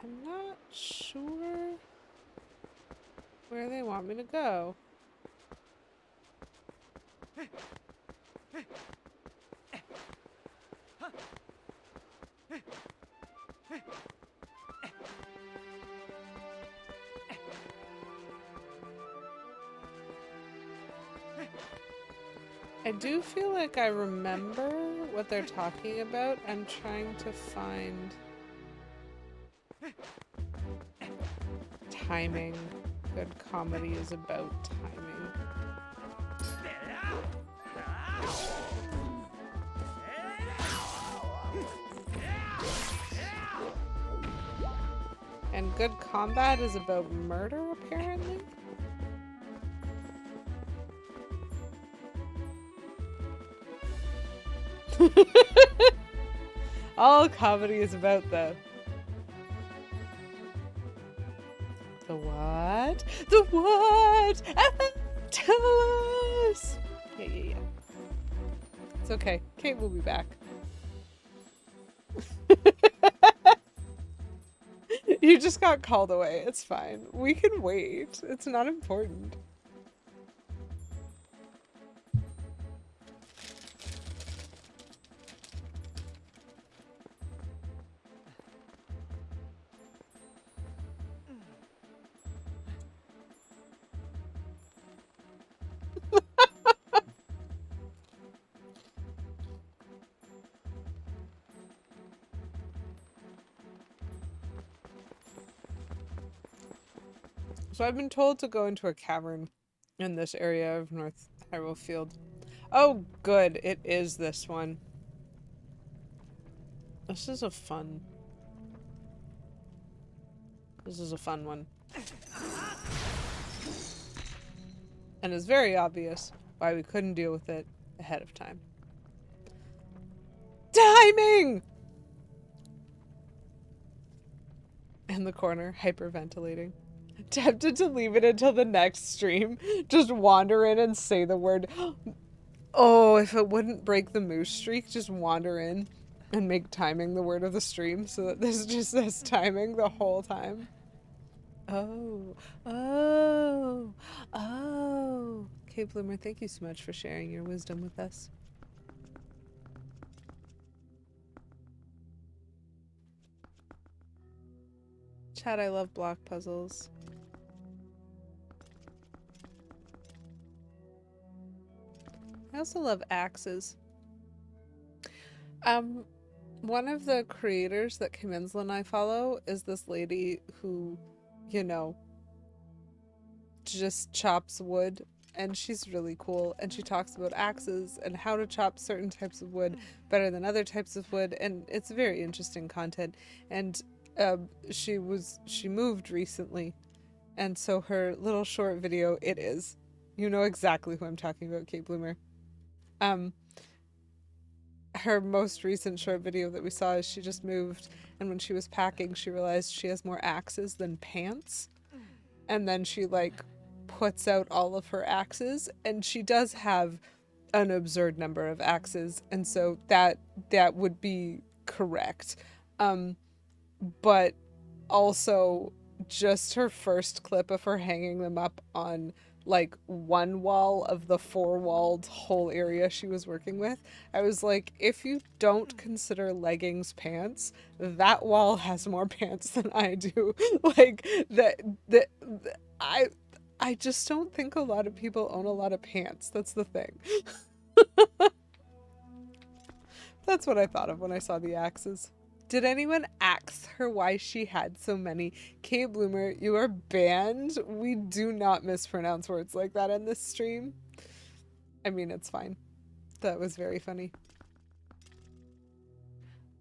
I'm not sure where they want me to go. I do feel like I remember what they're talking about. I'm trying to find timing. Good comedy is about timing. And good combat is about murder, apparently? All comedy is about the what? The what? Tell us! Yeah. It's okay. Kate will be back. You just got called away. It's fine. We can wait. It's not important. So I've been told to go into a cavern in this area of North Hyrule Field. Oh, good. It is this one. This is a fun one. And it's very obvious why we couldn't deal with it ahead of time. Timing! In the corner, hyperventilating. Tempted to leave it until the next stream. Just wander in and say the word. Oh, if it wouldn't break the moose streak, just wander in and make timing the word of the stream so that this just says timing the whole time. Oh. Okay, Bloomer, thank you so much for sharing your wisdom with us. Chat, I love block puzzles. I also love axes. One of the creators that Kaminsla and I follow is this lady who, you know, just chops wood, and she's really cool, and she talks about axes and how to chop certain types of wood better than other types of wood, and it's very interesting content. And she moved recently, and so her little short video, you know exactly who I'm talking about, Kate Bloomer. Her most recent short video that we saw is she just moved, and when she was packing, she realized she has more axes than pants, and then she like puts out all of her axes, and she does have an absurd number of axes, and so that would be correct. But also just her first clip of her hanging them up on like one wall of the four-walled whole area she was working with, I was like, if you don't consider leggings pants, that wall has more pants than I do. Like I just don't think a lot of people own a lot of pants. That's the thing. That's what I thought of when I saw the axes. Did anyone ask her why she had so many? Kate Bloomer, you are banned. We do not mispronounce words like that in this stream. I mean, it's fine. That was very funny.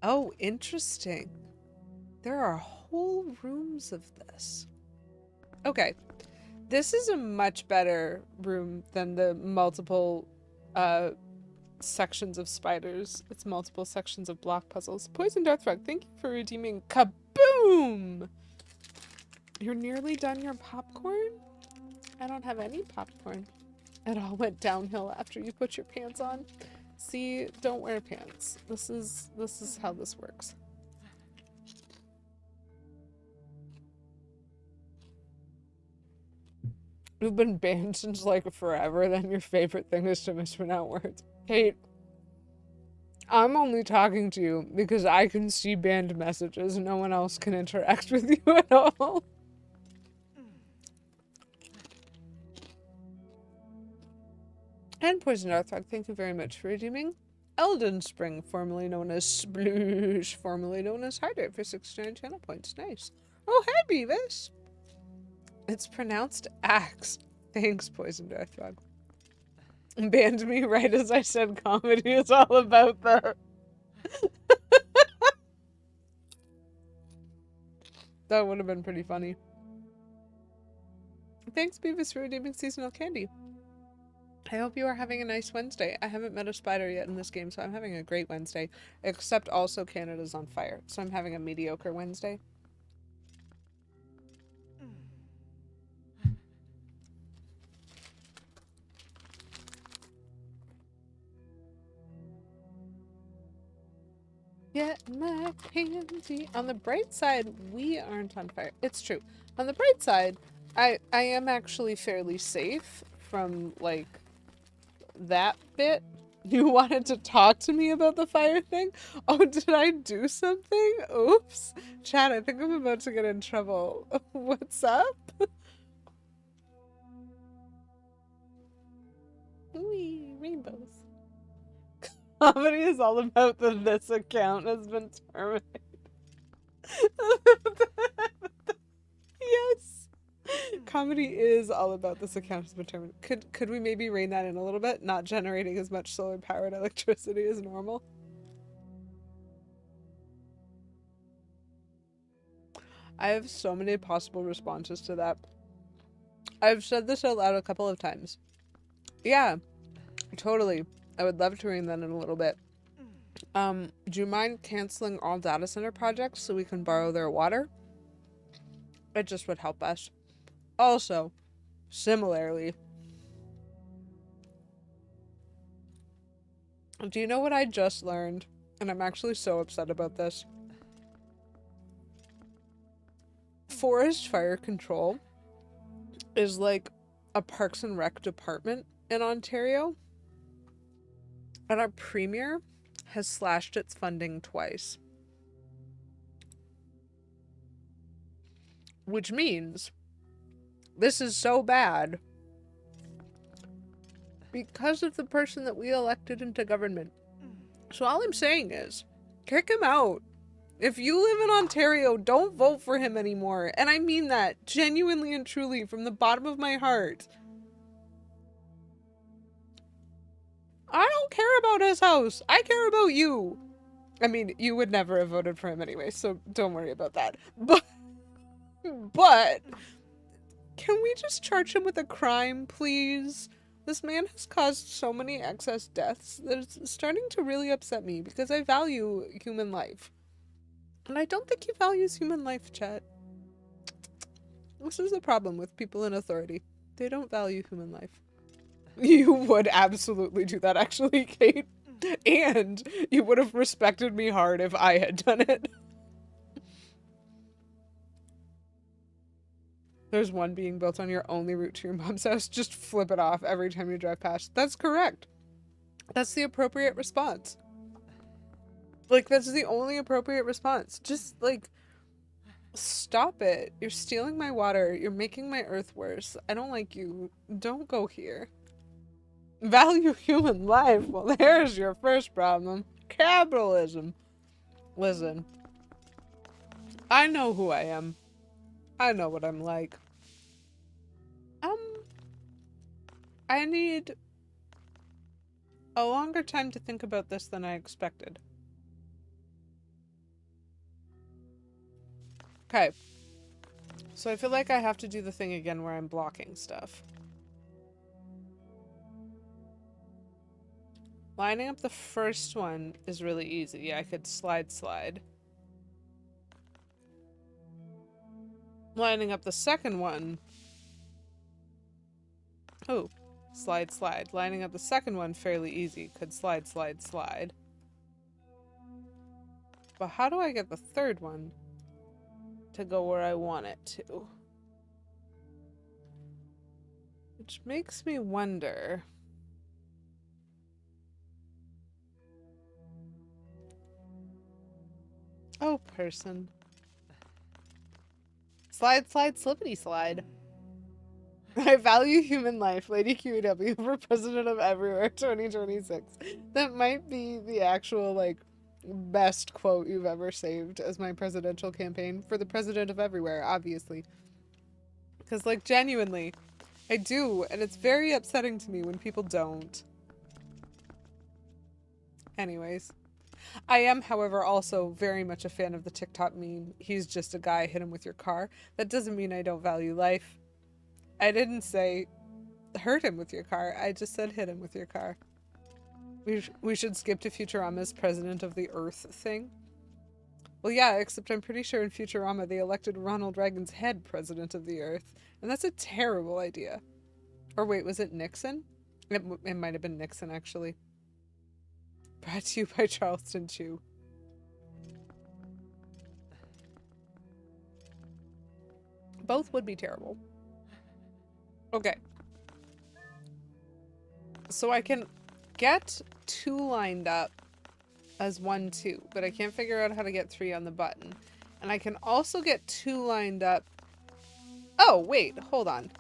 Oh, interesting. There are whole rooms of this. Okay. This is a much better room than the multiple sections of spiders. It's multiple sections of block puzzles. Poison Darthrug, thank you for redeeming Kaboom! You're nearly done your popcorn? I don't have any popcorn. It all went downhill after you put your pants on. See, don't wear pants. This is how this works. You've been banned since like forever, then your favorite thing is to mispronounce words. Kate, I'm only talking to you because I can see banned messages. No one else can interact with you at all. And Poison Darthrog, thank you very much for redeeming Elden Spring, formerly known as Sploosh, formerly known as Harder, for 69 channel points. Nice. Oh, hey, Beavis. It's pronounced axe. Thanks, Poison Darthrog. Banned me right as I said comedy is all about the... That would have been pretty funny. Thanks, Beavis, for redeeming seasonal candy. I hope you are having a nice Wednesday. I haven't met a spider yet in this game, so I'm having a great Wednesday. Except also Canada's on fire, so I'm having a mediocre Wednesday. Get my candy. On the bright side, we aren't on fire. It's true. On the bright side, I am actually fairly safe from, like, that bit. You wanted to talk to me about the fire thing? Oh, did I do something? Oops. Chat, I think I'm about to get in trouble. What's up? Wee, rainbows. Comedy is all about this account has been terminated. Yes. Comedy is all about this account has been determined. Could we maybe rein that in a little bit? Not generating as much solar powered electricity as normal. I have so many possible responses to that. I've said this out loud a couple of times. Yeah, totally. I would love to rein that in a little bit. Do you mind canceling all data center projects so we can borrow their water? It just would help us. Also, similarly, do you know what I just learned? And I'm actually so upset about this. Forest fire control is like a Parks and Rec department in Ontario. And our premier has slashed its funding twice. Which means this is so bad because of the person that we elected into government. So all I'm saying is, kick him out. If you live in Ontario, don't vote for him anymore. And I mean that genuinely and truly from the bottom of my heart. I don't care about his house. I care about you. I mean, you would never have voted for him anyway, so don't worry about that. But can we just charge him with a crime, please? This man has caused so many excess deaths that it's starting to really upset me because I value human life. And I don't think he values human life, chat. This is the problem with people in authority. They don't value human life. You would absolutely do that, actually, Kate. And you would have respected me hard if I had done it. There's one being built on your only route to your mom's house. Just flip it off every time you drive past. That's correct. That's the appropriate response. Like, that's the only appropriate response. Just, like, stop it. You're stealing my water. You're making my earth worse. I don't like you. Don't go here. Value human life. Well, there's your first problem. Capitalism. Listen. I know who I am. I know what I'm like. I need a longer time to think about this than I expected. Okay. So I feel like I have to do the thing again where I'm blocking stuff. Lining up the first one is really easy. I could slide. Lining up the second one. Oh, slide. Lining up the second one, fairly easy. Could slide. But how do I get the third one to go where I want it to? Which makes me wonder. Oh, person. Slide, slippity slide. I value human life, Lady QEW for President of Everywhere 2026. That might be the actual, like, best quote you've ever saved as my presidential campaign for the President of Everywhere, obviously. Because, like, genuinely, I do, and it's very upsetting to me when people don't. Anyways. I am, however, also very much a fan of the TikTok meme. He's just a guy, hit him with your car. That doesn't mean I don't value life. I didn't say hurt him with your car. I just said hit him with your car. We should skip to Futurama's President of the Earth thing. Well, yeah, except I'm pretty sure in Futurama they elected Ronald Reagan's head President of the Earth. And that's a terrible idea. Or wait, was it Nixon? It might have been Nixon, actually. Brought to you by Charleston Chew. Both would be terrible. Okay. So I can get 2 lined up as 1, 2, but I can't figure out how to get 3 on the button. And I can also get 2 lined up. Oh, wait, hold on.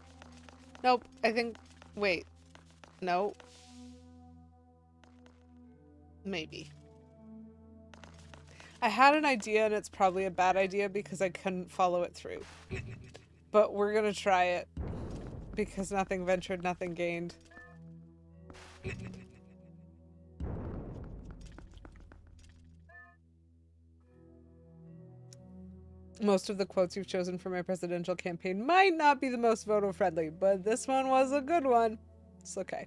Nope, I think, wait. No. Maybe. I had an idea and it's probably a bad idea because I couldn't follow it through. but we're gonna try it because nothing ventured, nothing gained. Most of the quotes you've chosen for my presidential campaign might not be the most voter friendly, but this one was a good one. It's okay.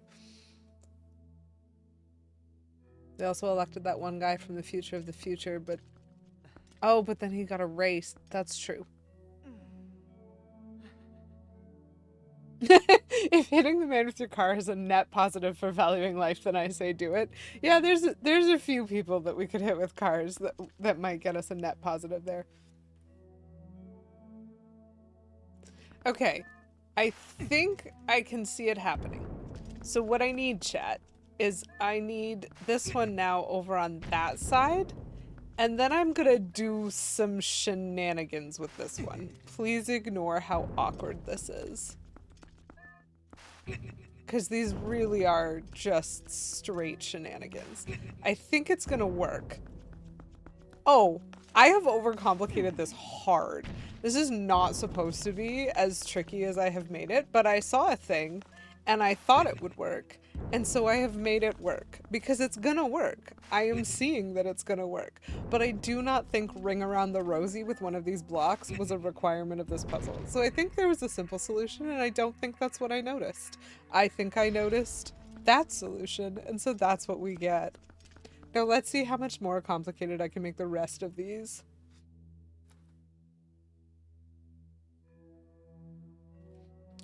They also elected that one guy from the future of the future, but... Oh, but then he got erased. That's true. If hitting the man with your car is a net positive for valuing life, then I say do it. Yeah, there's a few people that we could hit with cars that might get us a net positive there. Okay, I think I can see it happening. So what I need, chat, is I need this one now over on that side, and then I'm gonna do some shenanigans with this one. Please ignore how awkward this is. Because these really are just straight shenanigans. I think it's gonna work. Oh, I have overcomplicated this hard. This is not supposed to be as tricky as I have made it, but I saw a thing and I thought it would work. And so I have made it work because it's gonna work. I am seeing that it's gonna work. But I do not think ring around the rosy with one of these blocks was a requirement of this puzzle. So I think there was a simple solution and I don't think that's what I noticed. I think I noticed that solution, and so that's what we get. Now let's see how much more complicated I can make the rest of these.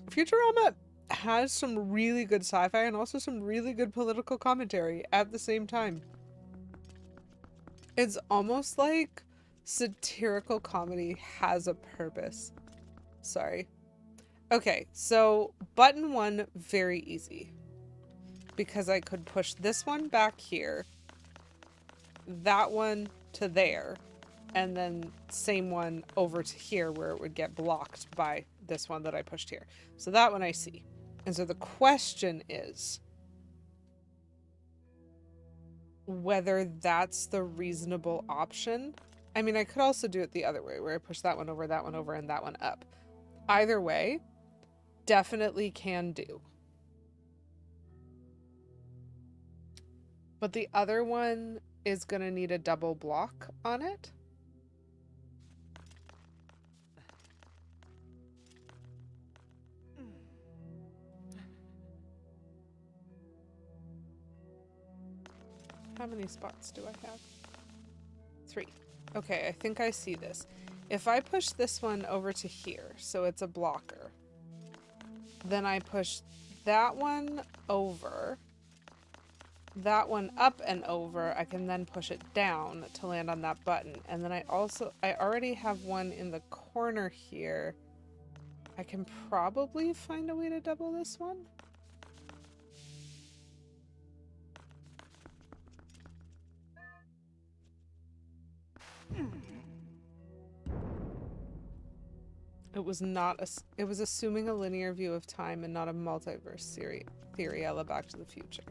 Futurama has some really good sci-fi and also some really good political commentary at the same time. It's almost like satirical comedy has a purpose. Sorry. Okay, so button 1, very easy. Because I could push this one back here, that one to there, and then same one over to here where it would get blocked by this one that I pushed here. So that one I see. And so the question is whether that's the reasonable option. I mean, I could also do it the other way, where I push that one over, and that one up. Either way, definitely can do. But the other one is going to need a double block on it. How many spots do I have? 3. Okay, I think I see this. If I push this one over to here, so it's a blocker, then I push that one over, that one up and over, I can then push it down to land on that button. And then I already have one in the corner here. I can probably find a way to double this one. It was assuming a linear view of time and not a multiverse theory a la Back to the Future.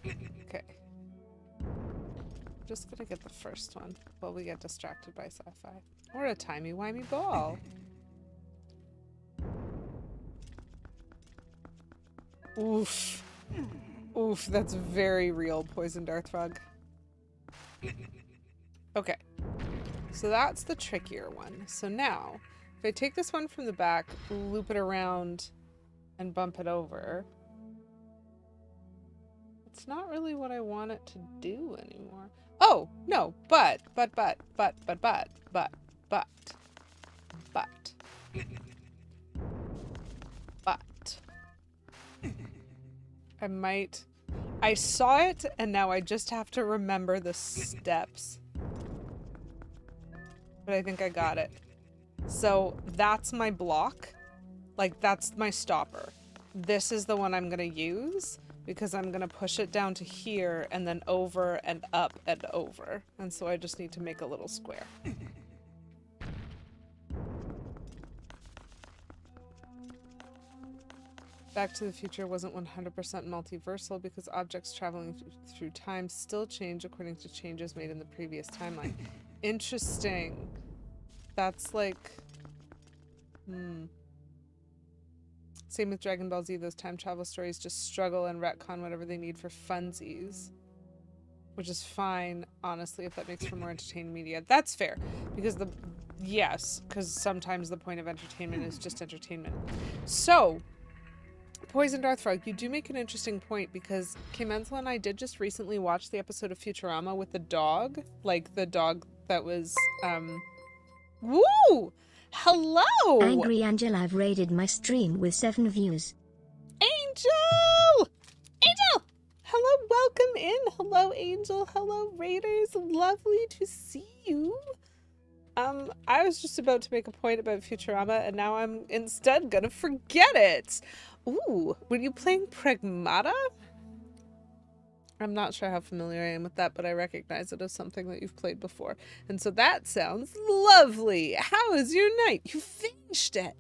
Okay. Just gonna get the first one while we get distracted by sci-fi. Or a timey-wimey ball. Oof. Oof, that's very real, Poison Darth Frog. Okay. So that's the trickier one. So now, if I take this one from the back, loop it around, and bump it over, it's not really what I want it to do anymore. Oh, no, but. I saw it, and now I just have to remember the steps. But I think I got it. So that's my block. Like, that's my stopper. This is the one I'm gonna use because I'm gonna push it down to here and then over and up and over. And so I just need to make a little square. Back to the Future wasn't 100% multiversal because objects traveling through time still change according to changes made in the previous timeline. Interesting. That's like... Same with Dragon Ball Z, those time travel stories just struggle and retcon whatever they need for funsies. Which is fine, honestly, if that makes for more entertaining media. That's fair, because yes, because sometimes the point of entertainment is just entertainment. So, Poison Darthfrog, you do make an interesting point, because Kamenthal and I did just recently watch the episode of Futurama with the dog, like the dog that was, woo! Hello! Angry Angel, I've raided my stream with 7 views. Angel! Angel! Hello, welcome in. Hello, Angel. Hello, Raiders. Lovely to see you. I was just about to make a point about Futurama, and now I'm instead gonna forget it. Ooh, were you playing Pragmata? I'm not sure how familiar I am with that, but I recognize it as something that you've played before. And so that sounds lovely. How is your night? You finished it.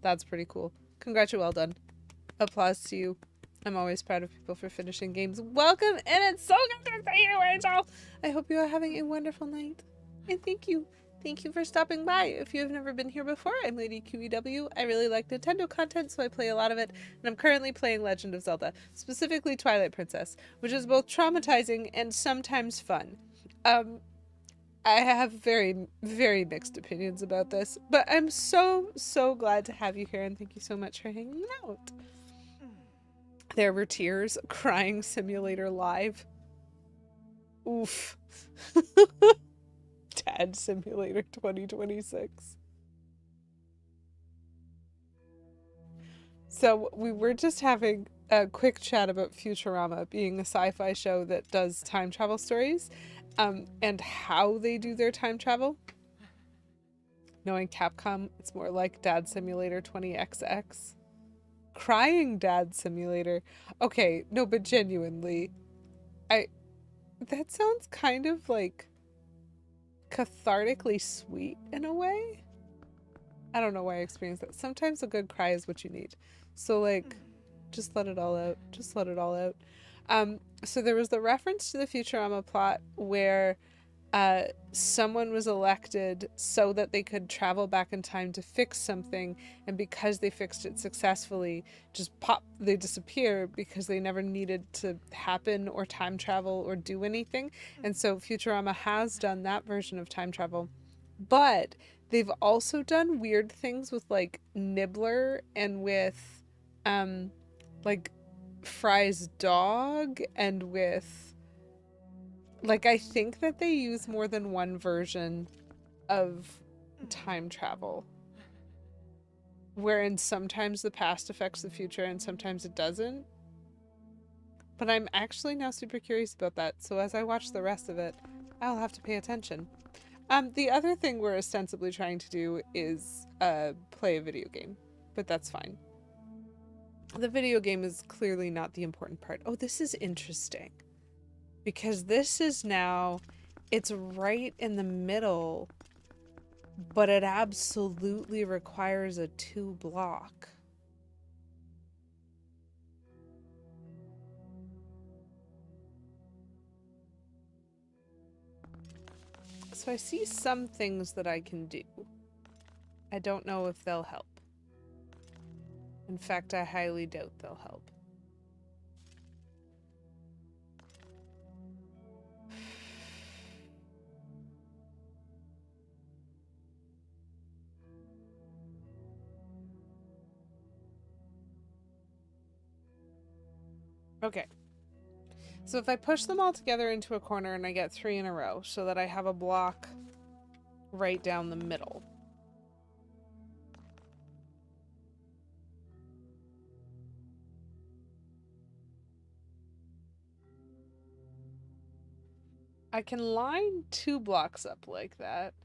That's pretty cool. Congrats, well done. Applause to you. I'm always proud of people for finishing games. Welcome, and it's so good to see you, Angel. I hope you are having a wonderful night. And thank you. Thank you for stopping by. If you have never been here before, I'm Lady QEW. I really like Nintendo content, so I play a lot of it, and I'm currently playing Legend of Zelda, specifically Twilight Princess, which is both traumatizing and sometimes fun. I have very, very mixed opinions about this, but I'm so, so glad to have you here, and thank you so much for hanging out. There were tears. Crying Simulator Live. Oof. Dad Simulator 2026. So we were just having a quick chat about Futurama being a sci-fi show that does time travel stories, and how they do their time travel. Knowing Capcom, it's more like Dad Simulator 20XX. Crying Dad Simulator. Okay, no, but genuinely, that sounds kind of like cathartically sweet in a way. I don't know why I experienced that. Sometimes a good cry is what you need. So like, just let it all out. Just let it all out. So there was the reference to the Futurama plot where someone was elected so that they could travel back in time to fix something, and because they fixed it successfully, just pop, they disappear because they never needed to happen or time travel or do anything. And so Futurama has done that version of time travel, but they've also done weird things with like Nibbler and with like Fry's dog, and with like, I think that they use more than one version of time travel, wherein sometimes the past affects the future and sometimes it doesn't. But I'm actually now super curious about that, so as I watch the rest of it, I'll have to pay attention. The other thing we're ostensibly trying to do is play a video game, but that's fine. The video game is clearly not the important part. Oh, this is interesting. Because this is now, it's right in the middle, but it absolutely requires a 2 block. So I see some things that I can do. I don't know if they'll help. In fact, I highly doubt they'll help. Okay, so if I push them all together into a corner and I get 3 in a row so that I have a block right down the middle. I can line 2 blocks up like that.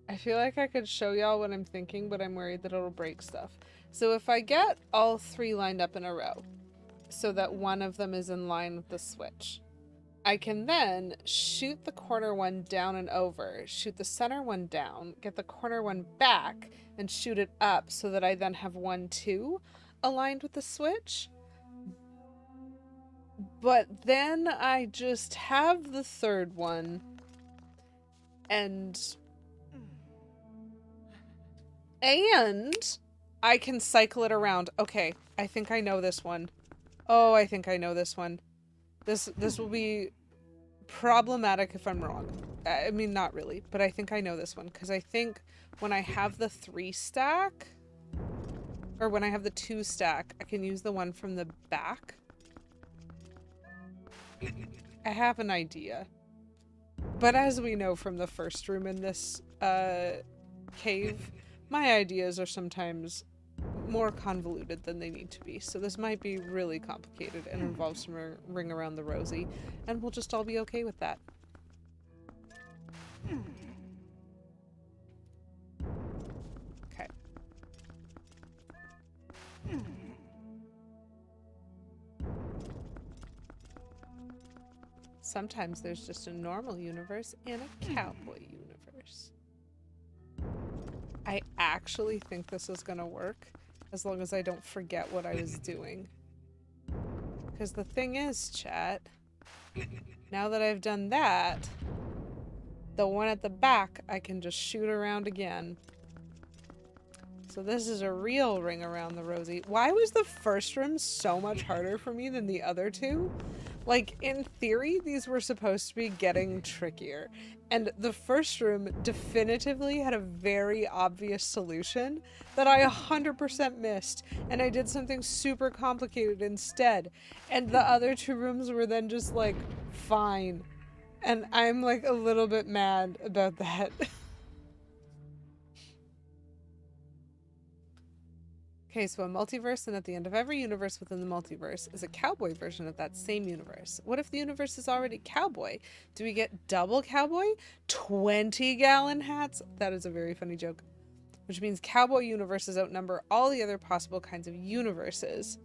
I feel like I could show y'all what I'm thinking, but I'm worried that it'll break stuff. So if I get all 3 lined up in a row, so that one of them is in line with the switch, I can then shoot the corner one down and over, shoot the center one down, get the corner one back, and shoot it up so that I then have 1, 2 aligned with the switch. But then I just have the third one, and And I can cycle it around. Okay, I think I know this one. Oh, I think I know this one. This will be problematic if I'm wrong. I mean, not really, but I think I know this one because I think when I have the 3 stack, or when I have the 2 stack, I can use the one from the back. I have an idea. But as we know from the first room in this cave, my ideas are sometimes more convoluted than they need to be. So this might be really complicated and involve some ring around the rosy, and we'll just all be okay with that. Okay. Sometimes there's just a normal universe and a cowboy universe. I actually think this is gonna work as long as I don't forget what I was doing. Because the thing is, chat, now that I've done that, the one at the back I can just shoot around again. So this is a real ring around the rosy. Why was the first room so much harder for me than the other two? Like, in theory, these were supposed to be getting trickier. And the first room definitively had a very obvious solution that I 100% missed. And I did something super complicated instead. And the other 2 rooms were then just, like, fine. And I'm, like, a little bit mad about that. Okay, so a multiverse, and at the end of every universe within the multiverse is a cowboy version of that same universe. What if the universe is already cowboy? Do we get double cowboy? 20-gallon hats? That is a very funny joke. Which means cowboy universes outnumber all the other possible kinds of universes.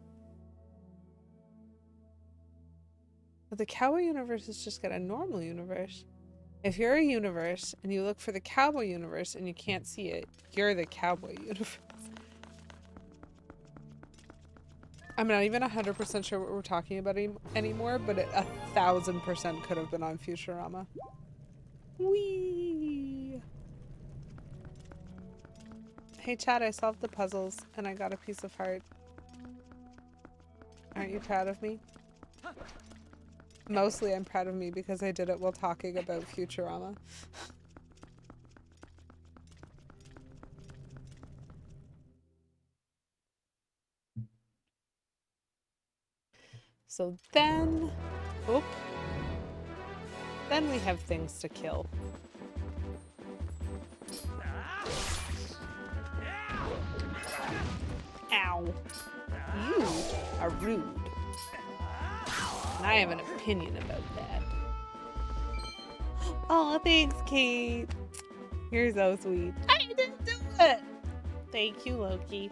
But the cowboy universe is just got a normal universe. If you're a universe and you look for the cowboy universe and you can't see it, you're the cowboy universe. I'm not even 100% sure what we're talking about anymore, but it 1000% could have been on Futurama. Whee! Hey Chad, I solved the puzzles and I got a piece of heart. Aren't you proud of me? Mostly I'm proud of me because I did it while talking about Futurama. So then, then we have things to kill. Ow. You are rude. And I have an opinion about that. Oh, thanks, Kate. You're so sweet. I didn't do it! Thank you, Loki.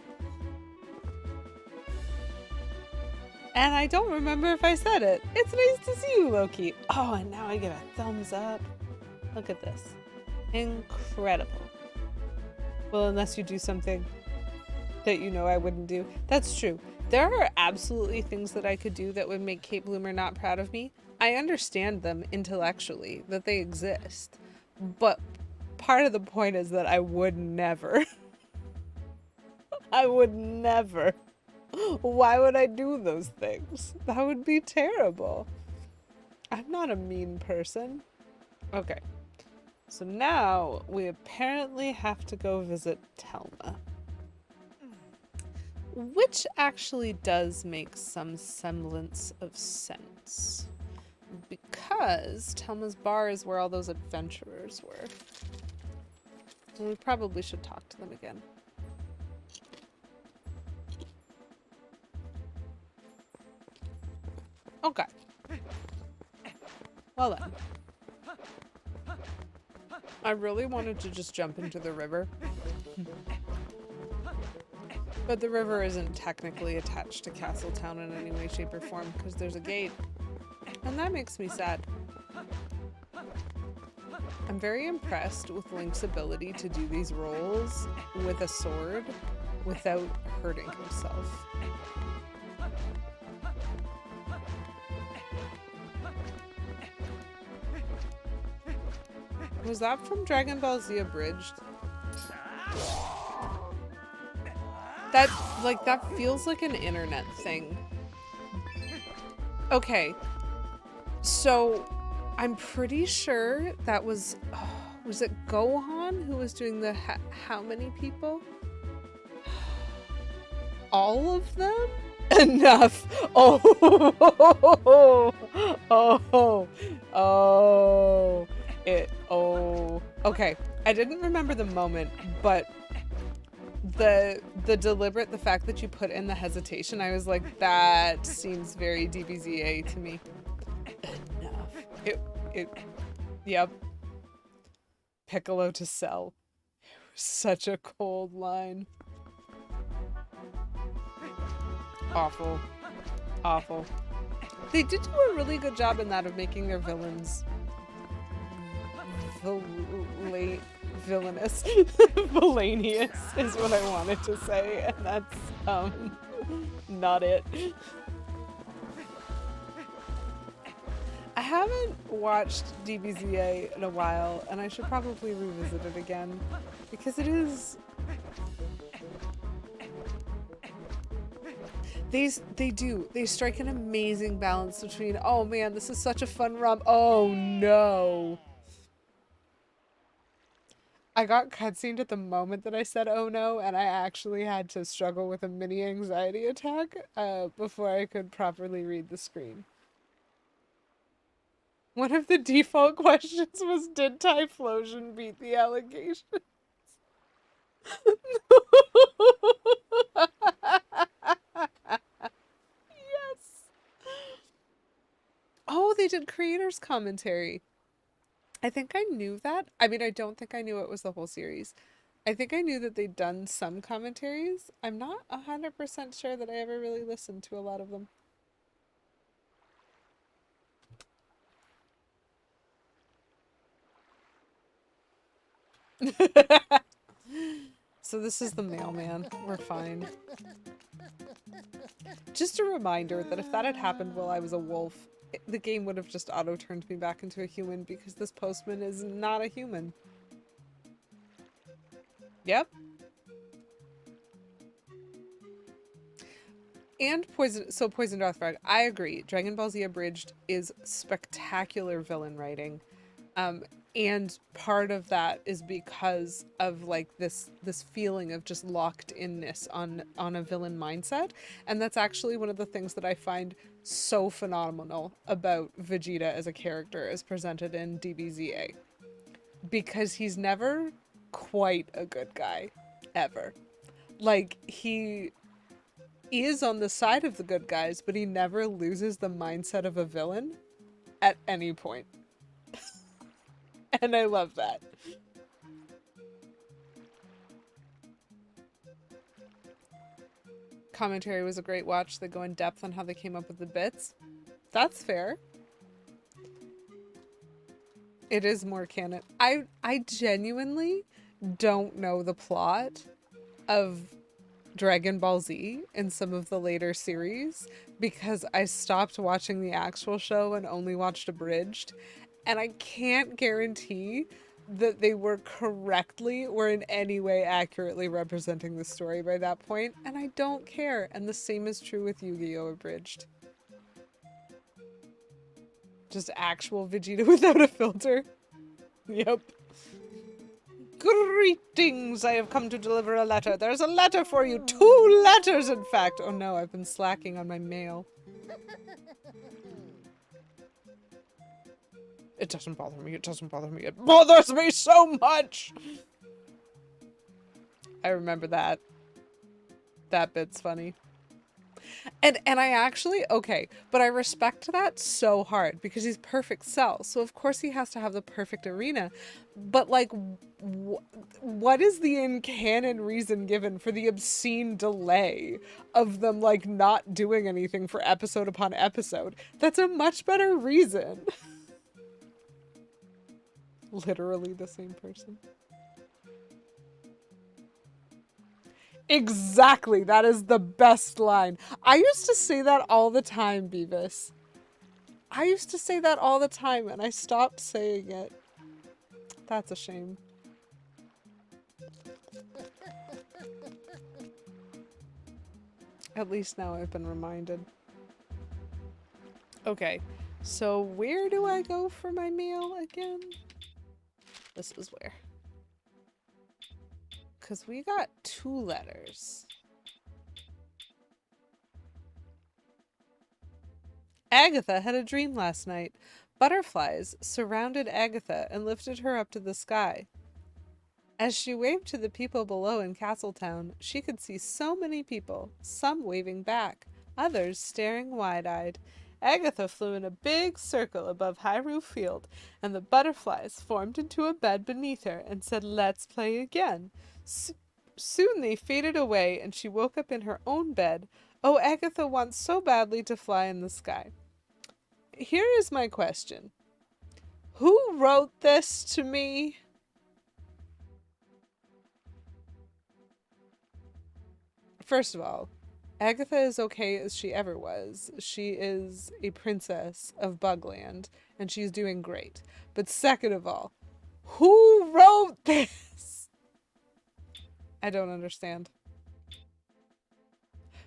And I don't remember if I said it. It's nice to see you, Loki. Oh, and now I get a thumbs up. Look at this. Incredible. Well, unless you do something that you know I wouldn't do. That's true. There are absolutely things that I could do that would make Kate Bloomer not proud of me. I understand them intellectually, that they exist. But part of the point is that I would never. I would never. Why would I do those things? That would be terrible. I'm not a mean person. Okay. So now we apparently have to go visit Telma. Which actually does make some semblance of sense. Because Telma's bar is where all those adventurers were. So we probably should talk to them again. Okay. Well then. I really wanted to just jump into the river. But the river isn't technically attached to Castletown in any way, shape, or form because there's a gate. And that makes me sad. I'm very impressed with Link's ability to do these rolls with a sword without hurting himself. Was that from Dragon Ball Z Abridged? That, like, that feels like an internet thing. Okay. So, I'm pretty sure that was it Gohan who was doing the how many people? All of them? Enough. Oh, okay. I didn't remember the moment, but the fact that you put in the hesitation, I was like, that seems very DBZA to me. Enough. Yep. Piccolo to Cell. Such a cold line. Awful. Awful. They did do a really good job in that of making their villains villainous. Villainous is what I wanted to say, and that's not it. I haven't watched DBZA in a while, and I should probably revisit it again because it is. They strike an amazing balance between, oh man, this is such a fun romp, oh no. I got cutscened at the moment that I said oh no, and I actually had to struggle with a mini anxiety attack before I could properly read the screen. One of the default questions was, did Typhlosion beat the allegations? Yes. Oh, they did creators commentary. I think I knew that. I mean, I don't think I knew it was the whole series. I think I knew that they'd done some commentaries. I'm not 100% sure that I ever really listened to a lot of them. So this is the mailman. We're fine. Just a reminder that if that had happened while I was a wolf, the game would have just auto-turned me back into a human because this postman is not a human. Yep. And Poison Darth, I agree. Dragon Ball Z Abridged is spectacular villain writing. And part of that is because of like this feeling of just locked inness on a villain mindset. And that's actually one of the things that I find so phenomenal about Vegeta as a character as presented in DBZA. Because he's never quite a good guy. Ever. Like, he is on the side of the good guys, but he never loses the mindset of a villain at any point. And I love that. Commentary was a great watch. They go in depth on how they came up with the bits. That's fair. It is more canon. I genuinely don't know the plot of Dragon Ball Z in some of the later series because I stopped watching the actual show and only watched Abridged. And I can't guarantee that they were correctly or in any way accurately representing the story by that point, and I don't care. And the same is true with Yu-Gi-Oh! Abridged. Just actual Vegeta without a filter. Yep. Greetings! I have come to deliver a letter. There's a letter for you. 2 letters, in fact. Oh no, I've been slacking on my mail. It doesn't bother me. It doesn't bother me. It bothers me so much! I remember that. That bit's funny. And I actually, okay, but I respect that so hard because he's perfect Cell. So of course he has to have the perfect arena. But like, what is the in-canon reason given for the obscene delay of them like not doing anything for episode upon episode? That's a much better reason. Literally the same person. Exactly. That is the best line. I used to say that all the time, Beavis. I used to say that all the time and I stopped saying it. That's a shame. At least now I've been reminded. Okay, so where do I go for my meal again? This is where. Because we got 2 letters. Agatha had a dream last night. Butterflies surrounded Agatha and lifted her up to the sky. As she waved to the people below in Castletown, she could see so many people, some waving back, others staring wide-eyed. Agatha flew in a big circle above Hyrule Field, and the butterflies formed into a bed beneath her and said, "Let's play again." Soon they faded away, and she woke up in her own bed. Oh, Agatha wants so badly to fly in the sky. Here is my question. Who wrote this to me? First of all, Agatha is okay as she ever was. She is a princess of Bugland, and she's doing great. But second of all, who wrote this? I don't understand.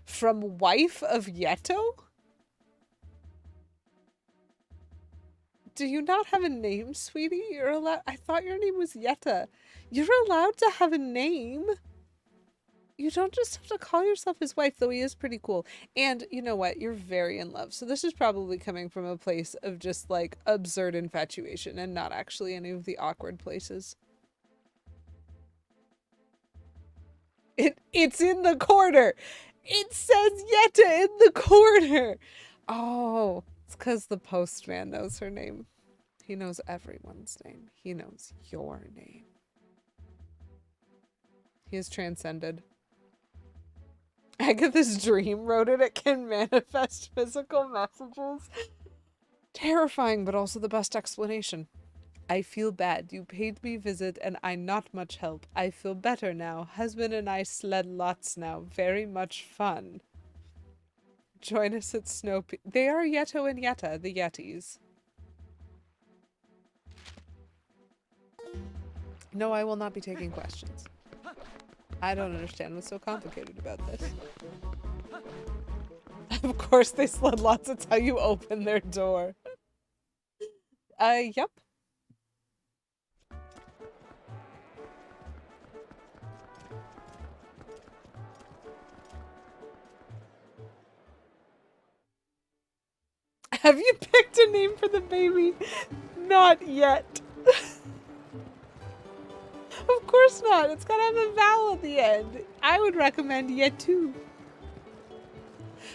From wife of Yeto? Do you not have a name, sweetie? You're allowed. I thought your name was Yetta. You're allowed to have a name. You don't just have to call yourself his wife, though he is pretty cool. And you know what? You're very in love. So this is probably coming from a place of just like absurd infatuation and not actually any of the awkward places. It's in the corner. It says Yetta in the corner. Oh, it's because the postman knows her name. He knows everyone's name. He knows your name. He is transcended. Agatha's dream wrote it. It can manifest physical messages. Terrifying, but also the best explanation. I feel bad. You paid me visit and I not much help. I feel better now. Husband and I sled lots now. Very much fun. Join us at Snowpeak. They are Yeto and Yetta, the Yetis. No, I will not be taking questions. I don't understand what's so complicated about this. Of course they sled lots. It's how you open their door. Yep. Have you picked a name for the baby? Not yet. Of course not. It's gotta have a vowel at the end. I would recommend Yetu.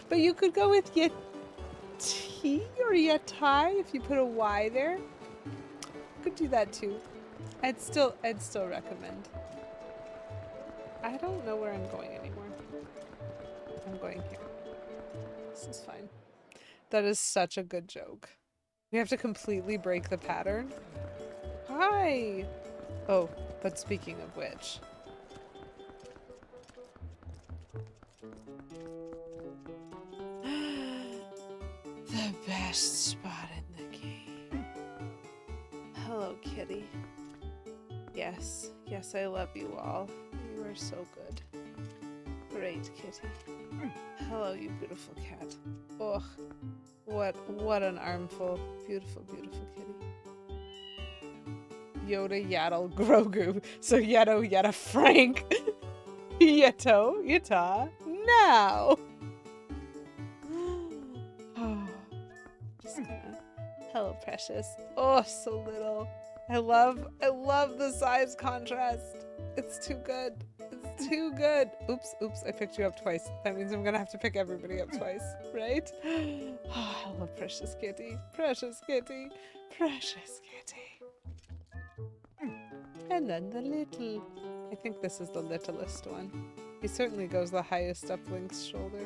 But you could go with Yeti or Yetai if you put a Y there. You could do that too. I'd still recommend. I don't know where I'm going anymore. I'm going here. This is fine. That is such a good joke. We have to completely break the pattern. Hi! Oh, but speaking of which. The best spot in the game. Hello, kitty. Yes, yes, I love you all. You are so good. Great, kitty. Hello, you beautiful cat. Oh, what an armful. Beautiful, beautiful kitty. Yoda, Yaddle, Grogu. So Yeto, Yetta, Frank. Yeto, Yetta, now. Oh, just gonna... Hello, precious. Oh, so little. I love the size contrast. It's too good. It's too good. Oops, I picked you up twice. That means I'm gonna have to pick everybody up twice, right? Oh, hello, precious kitty. Precious kitty. Precious kitty. And then the little. I think this is the littlest one. He certainly goes the highest up Link's shoulder.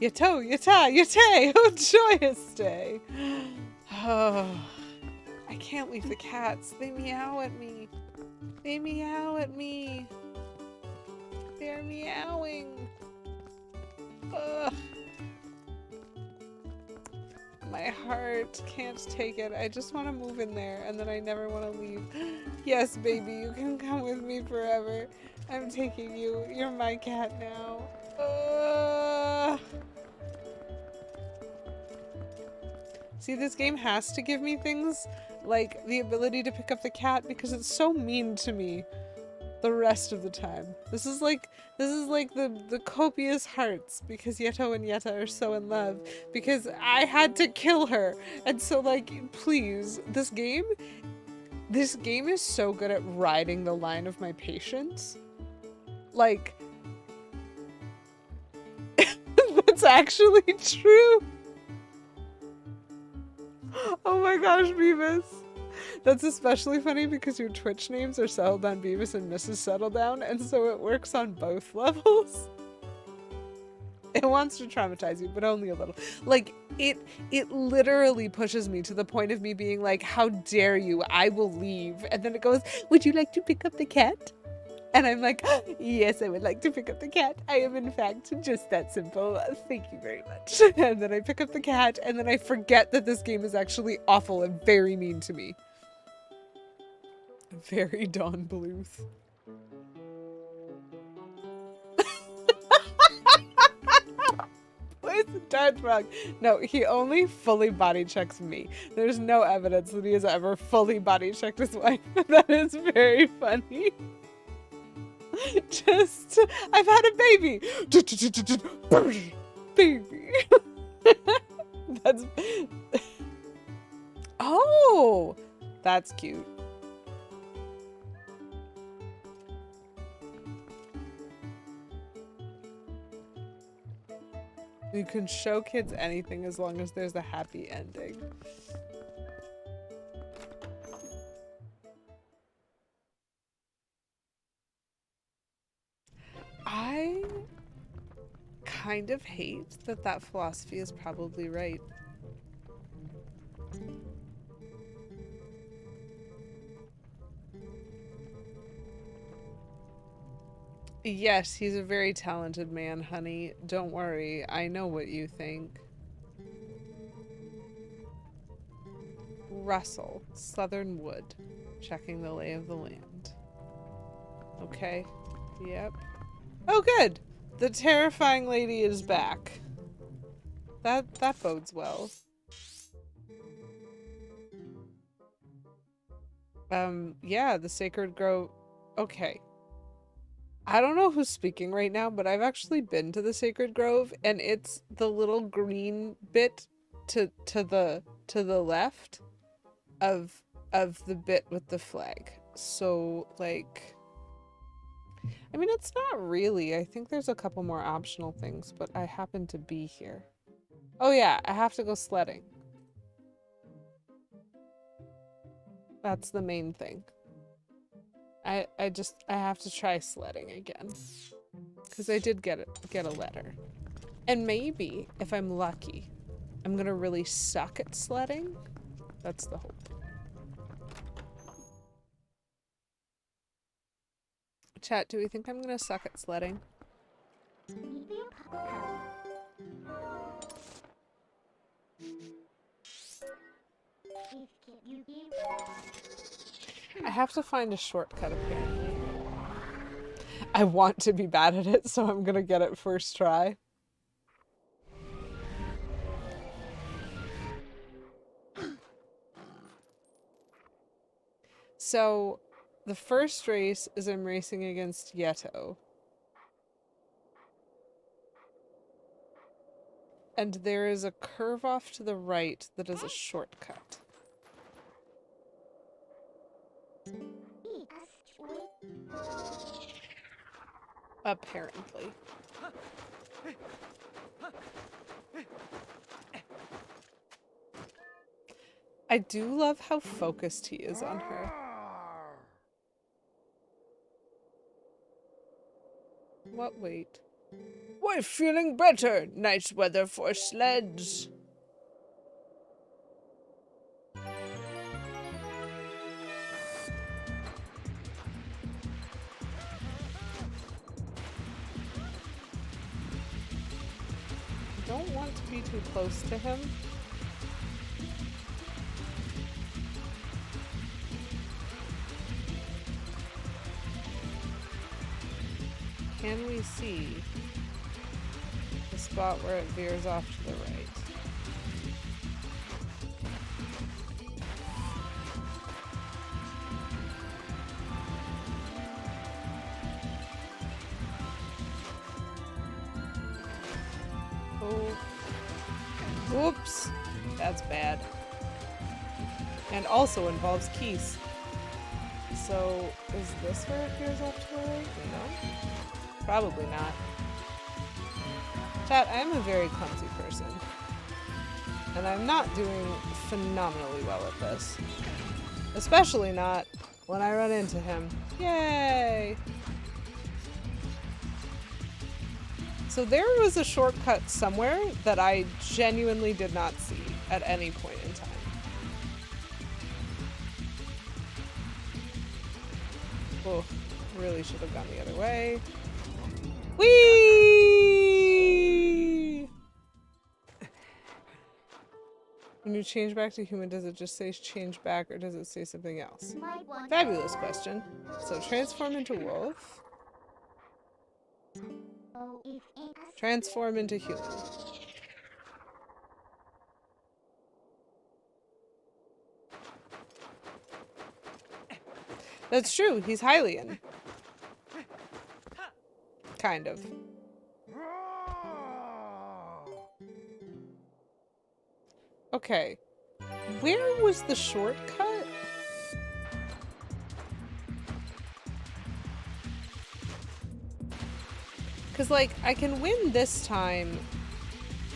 Yato, Yata, Yate! Oh, joyous day! Oh, I can't leave the cats. They meow at me. They meow at me. They're meowing. Ugh. My heart can't take it. I just want to move in there and then I never want to leave. Yes, baby, you can come with me forever. I'm taking you. You're my cat now. See, this game has to give me things like the ability to pick up the cat because it's so mean to me the rest of the time. This is like the copious hearts because Yeto and Yetta are so in love because I had to kill her. And so like, please, this game is so good at riding the line of my patience. Like, that's actually true. Oh my gosh, Beavis. That's especially funny because your Twitch names are Settledown Beavis and Mrs. Settledown, and so it works on both levels. It wants to traumatize you, but only a little. Like, it literally pushes me to the point of me being like, how dare you, I will leave. And then it goes, would you like to pick up the cat? And I'm like, yes, I would like to pick up the cat. I am in fact just that simple. Thank you very much. And then I pick up the cat, and then I forget that this game is actually awful and very mean to me. Very Dawn Bluth. Where's the dart frog? No, he only fully body checks me. There's no evidence that he has ever fully body checked his wife. That is very funny. Just, I've had a baby. Baby. That's. Oh, that's cute. You can show kids anything as long as there's a happy ending. I kind of hate that that philosophy is probably right. Yes, he's a very talented man, honey. Don't worry, I know what you think. Russell, Southern Wood. Checking the lay of the land. Okay. Yep. Oh, good! The terrifying lady is back. That bodes well. Yeah, the Sacred Grove. Okay. I don't know who's speaking right now, but I've actually been to the Sacred Grove, and it's the little green bit to the left of the bit with the flag. So like, I mean, it's not really. I think there's a couple more optional things, but I happen to be here. Oh yeah, I have to go sledding. That's the main thing. I have to try sledding again. Because I did get a letter. And maybe, if I'm lucky, I'm gonna really suck at sledding. That's the hope. Chat, do we think I'm gonna suck at sledding? I have to find a shortcut, apparently. I want to be bad at it, so I'm gonna get it first try. So, the first race is I'm racing against Yeto. And there is a curve off to the right that is a shortcut. Apparently. I do love how focused he is on her. What? Wait. We're feeling better. Nice weather for sleds. Don't want to be too close to him. can we see the spot where it veers off to the right? Oh. Whoops. That's bad. And also involves keys. So, is this where it veers off to the right? No. Probably not. Chat, I am a very clumsy person. And I'm not doing phenomenally well at this. Especially not when I run into him. Yay! So there was a shortcut somewhere that I genuinely did not see at any point in time. Oh, really should have gone the other way. Whee! When you change back to human, does it just say change back or does it say something else? Fabulous question. So transform into wolf. Transform into human. That's true, he's Hylian. Kind of. Okay. Where was the shortcut? Because, like, I can win this time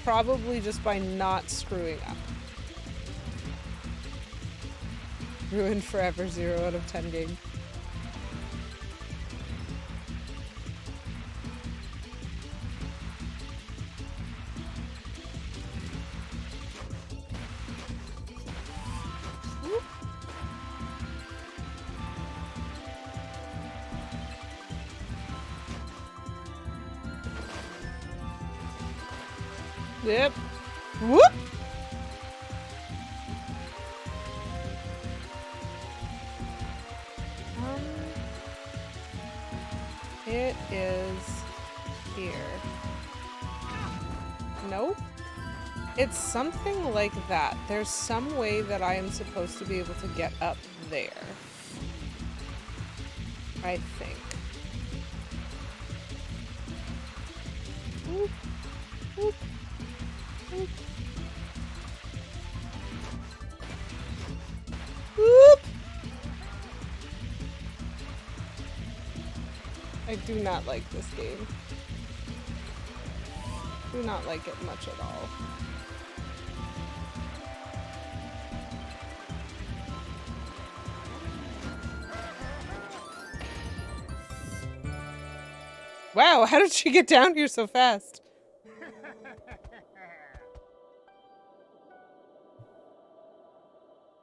probably just by not screwing up. Ruined forever, 0 out of 10 game. Yep. Whoop! It is here. Nope. It's something like that. There's some way that I am supposed to be able to get up there. I think. Whoop. Whoop. Whoop. Whoop. I do not like this game. Do not like it much at all. Wow, how did she get down here so fast?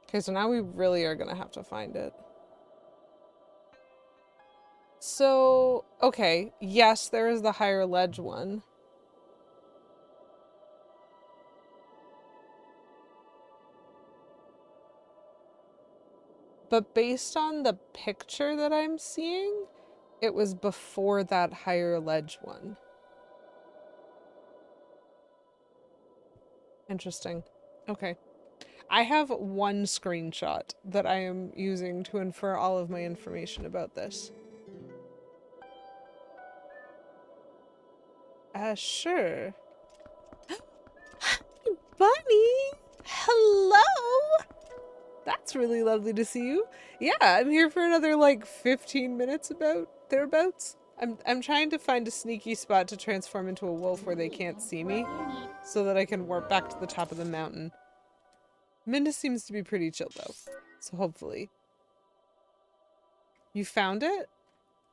Okay, so now we really are gonna have to find it. So, okay, yes, there is the higher ledge one. But based on the picture that I'm seeing, it was before that higher ledge one. Interesting. Okay. I have one screenshot that I am using to infer all of my information about this. Sure. Bunny! Hello! That's really lovely to see you. Yeah, I'm here for another, like, 15 minutes thereabouts. I'm trying to find a sneaky spot to transform into a wolf where they can't see me, so that I can warp back to the top of the mountain. Minda seems to be pretty chill, though, so hopefully. You found it?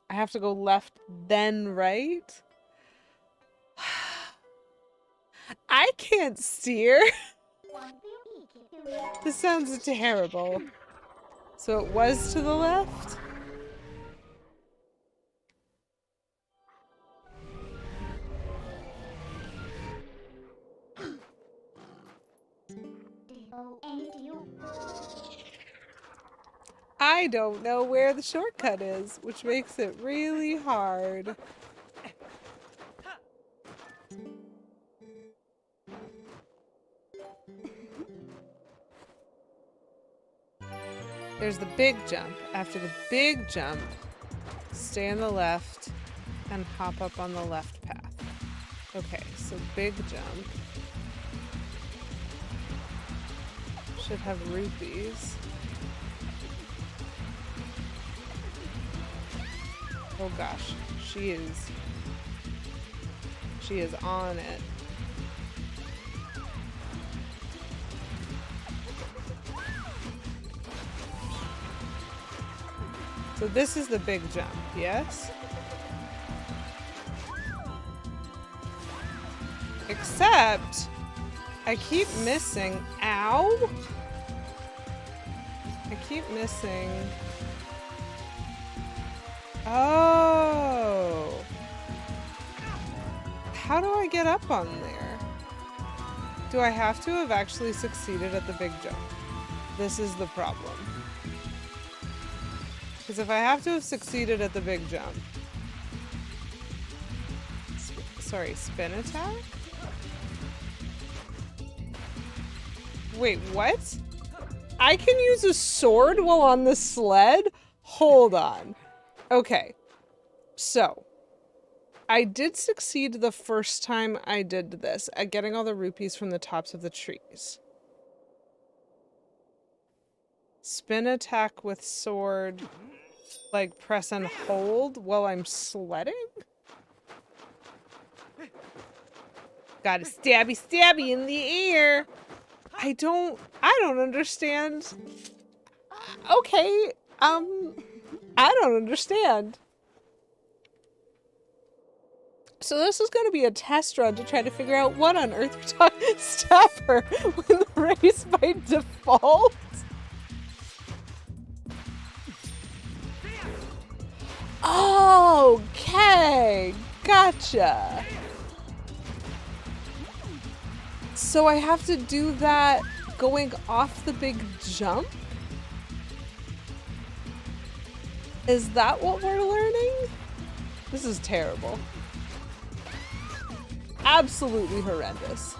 I have to go left, then right? I can't steer! This sounds terrible. So it was to the left? I don't know where the shortcut is, which makes it really hard. There's the big jump. After the big jump, stay on the left and hop up on the left path. Okay, so big jump. Should have rupees. Oh gosh, she is on it. So this is the big jump, yes? Except I keep missing. Ow! I keep missing. Oh! How do I get up on there? Do I have to have actually succeeded at the big jump? This is the problem. Because if I have to have succeeded at the big jump... Sorry, spin attack? Wait, what? I can use a sword while on the sled? Hold on. Okay. So, I did succeed the first time I did this at getting all the rupees from the tops of the trees. Spin attack with sword, like press and hold while I'm sledding? Got a stabby stabby in the air. I don't understand. Okay, I don't understand. So this is going to be a test run to try to figure out what on earth we're talking. Stab her win the race by default. Okay, gotcha. So I have to do that going off the big jump? Is that what we're learning? This is terrible. Absolutely horrendous.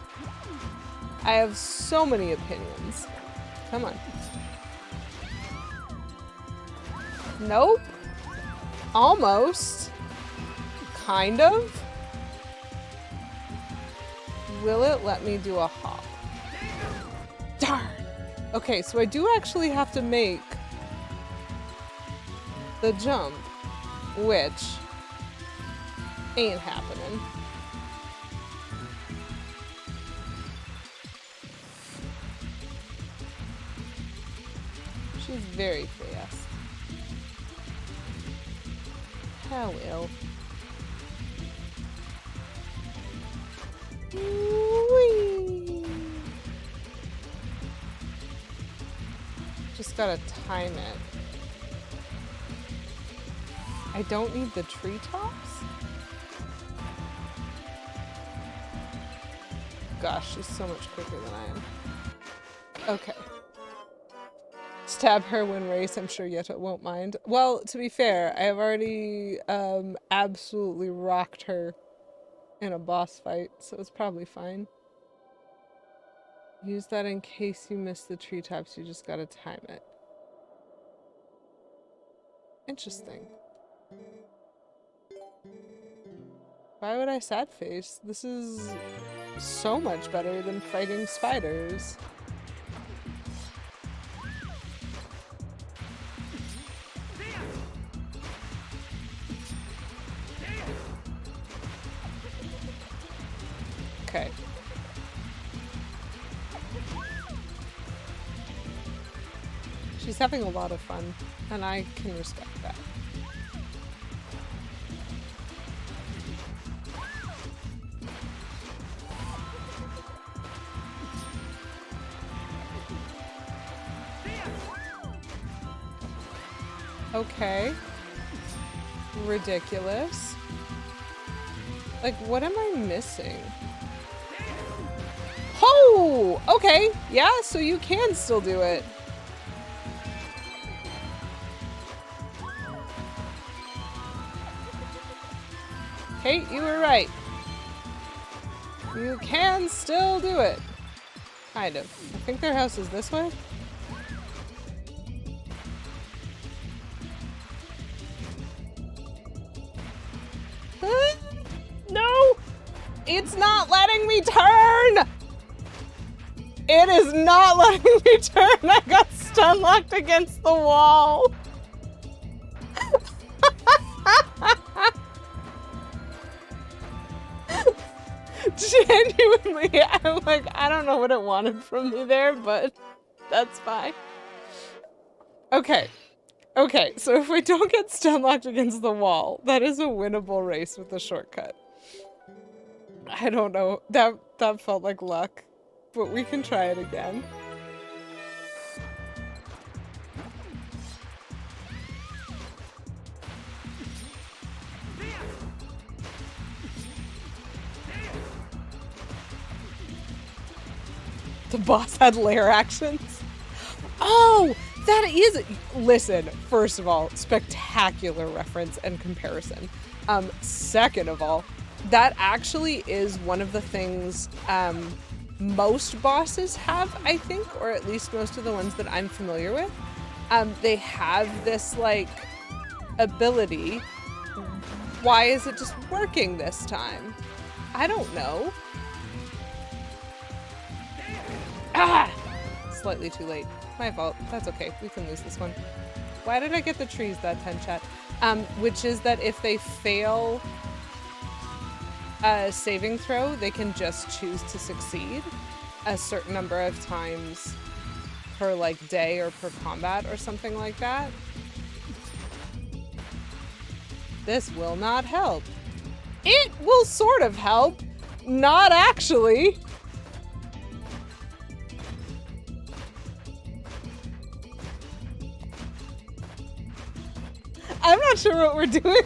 I have so many opinions. Come on. Nope. Almost. Kind of. Will it let me do a hop? Darn. Okay, so I do actually have to make the jump, which ain't happening. She's very fast. How ill. Whee! Just gotta time it. I don't need the treetops? Gosh, she's so much quicker than I am. Okay. Stab her, win race. I'm sure Yetta won't mind. Well, to be fair, I have already absolutely rocked her in a boss fight, so it's probably fine. Use that in case you miss the treetops. You just gotta time it. Interesting. Why would I sad face? This is so much better than fighting spiders. Okay. She's having a lot of fun, and I can respect that. Okay. Ridiculous. Like, what am I missing? Oh! Okay. Yeah, so you can still do it. Kate, you were right. You can still do it. Kind of. I think their house is this way. It's not letting me turn! It is not letting me turn! I got stun locked against the wall! Genuinely, I'm like, I don't know what it wanted from me there, but that's fine. Okay. Okay, so if we don't get stun locked against the wall, that is a winnable race with a shortcut. I don't know. That felt like luck, but we can try it again. The boss had lair actions. Oh, that is. Listen, first of all, spectacular reference and comparison. Second of all, that actually is one of the things most bosses have, I think, or at least most of the ones that I'm familiar with. They have this like ability. Why is it just working this time? I don't know. Ah! Slightly too late. My fault. That's okay. We can lose this one. Why did I get the trees that time, chat? Which is that if they fail a saving throw, they can just choose to succeed a certain number of times per like day or per combat or something like that. This will not help. It will sort of help. Not actually. I'm not sure what we're doing.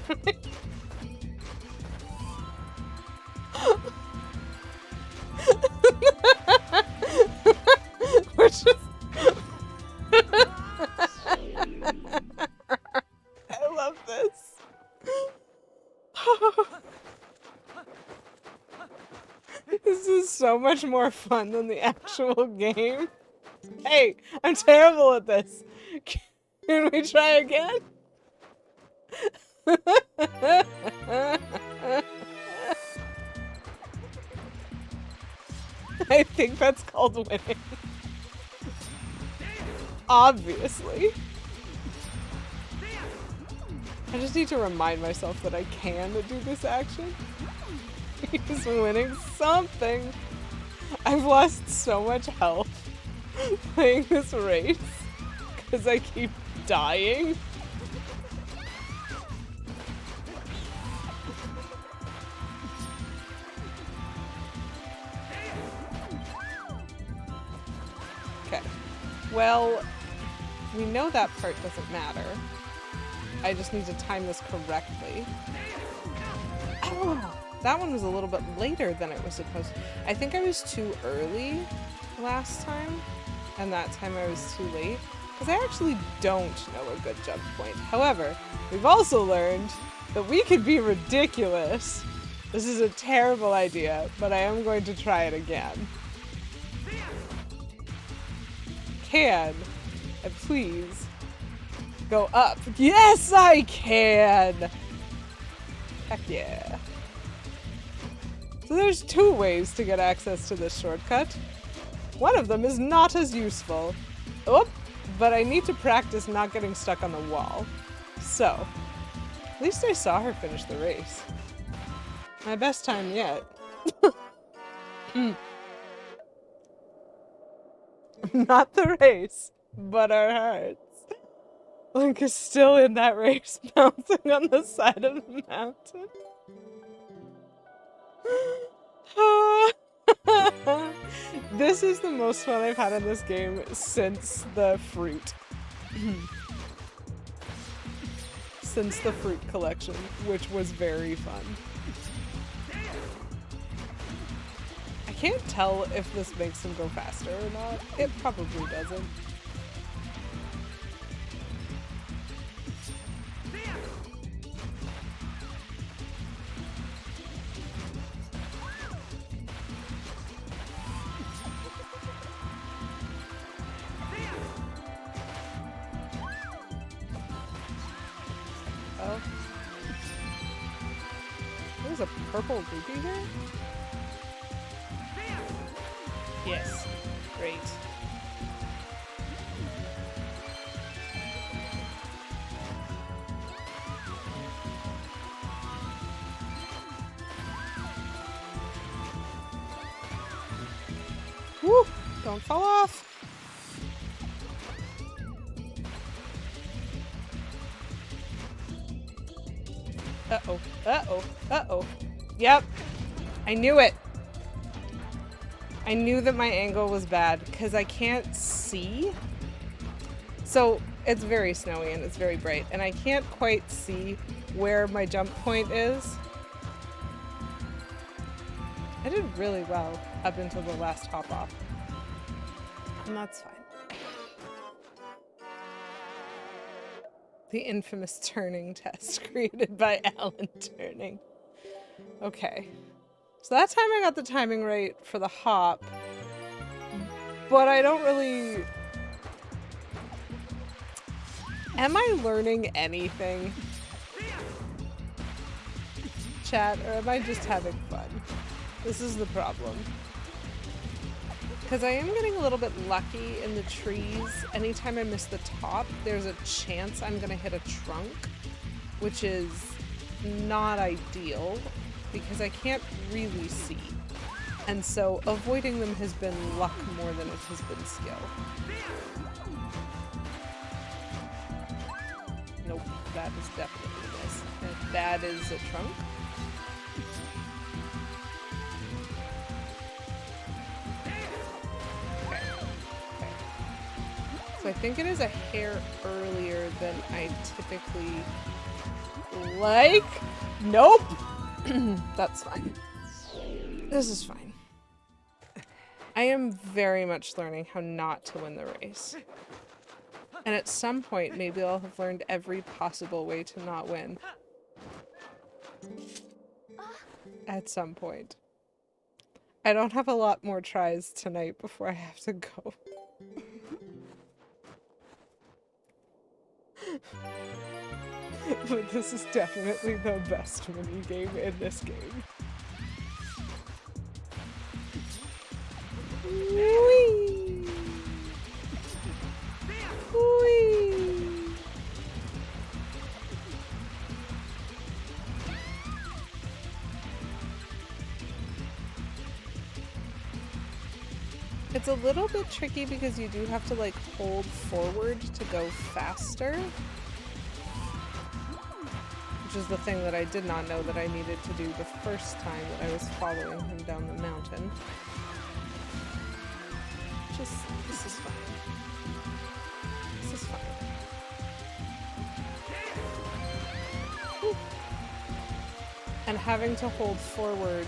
We're just... I love this. This is so much more fun than the actual game. Hey, I'm terrible at this. Can we try again? I think that's called winning. Obviously. I just need to remind myself that I can do this action. He's winning something. I've lost so much health playing this race because I keep dying. Okay. Well, we know that part doesn't matter. I just need to time this correctly. Oh, that one was a little bit later than it was supposed to. I think I was too early last time, and that time I was too late, because I actually don't know a good jump point. However, we've also learned that we could be ridiculous. This is a terrible idea, but I am going to try it again. Can I please go up? Yes, I can! Heck yeah. So there's two ways to get access to this shortcut. One of them is not as useful. Oh, but I need to practice not getting stuck on the wall. So, at least I saw her finish the race. My best time yet. Not the race, but our hearts. Link is still in that race, bouncing on the side of the mountain. This is the most fun I've had in this game since the fruit. Since the fruit collection, which was very fun. I can't tell if this makes him go faster or not. It probably doesn't. Oh. There's a purple rupee here? Yes. Great. Woo! Don't fall off. Uh-oh. Uh-oh. Uh-oh. Yep. I knew it. I knew that my angle was bad because I can't see. So it's very snowy and it's very bright and I can't quite see where my jump point is. I did really well up until the last hop off. And that's fine. The infamous turning test created by Alan Turning. Okay. So that time I got the timing right for the hop. But I don't really... Am I learning anything? Chat, or am I just having fun? This is the problem. Because I am getting a little bit lucky in the trees. Anytime I miss the top, there's a chance I'm going to hit a trunk, which is not ideal because I can't really see. And so avoiding them has been luck more than it has been skill. Nope, that is definitely a miss. And that is a trunk. So I think it is a hair earlier than I typically like. Nope! That's fine. This is fine. I am very much learning how not to win the race. And at some point, maybe I'll have learned every possible way to not win. At some point. I don't have a lot more tries tonight before I have to go. But this is definitely the best minigame in this game. Whee! Whee! It's a little bit tricky because you do have to like hold forward to go faster. Which is the thing that I did not know that I needed to do the first time that I was following him down the mountain. This is fine. This is fine. Whew. And having to hold forward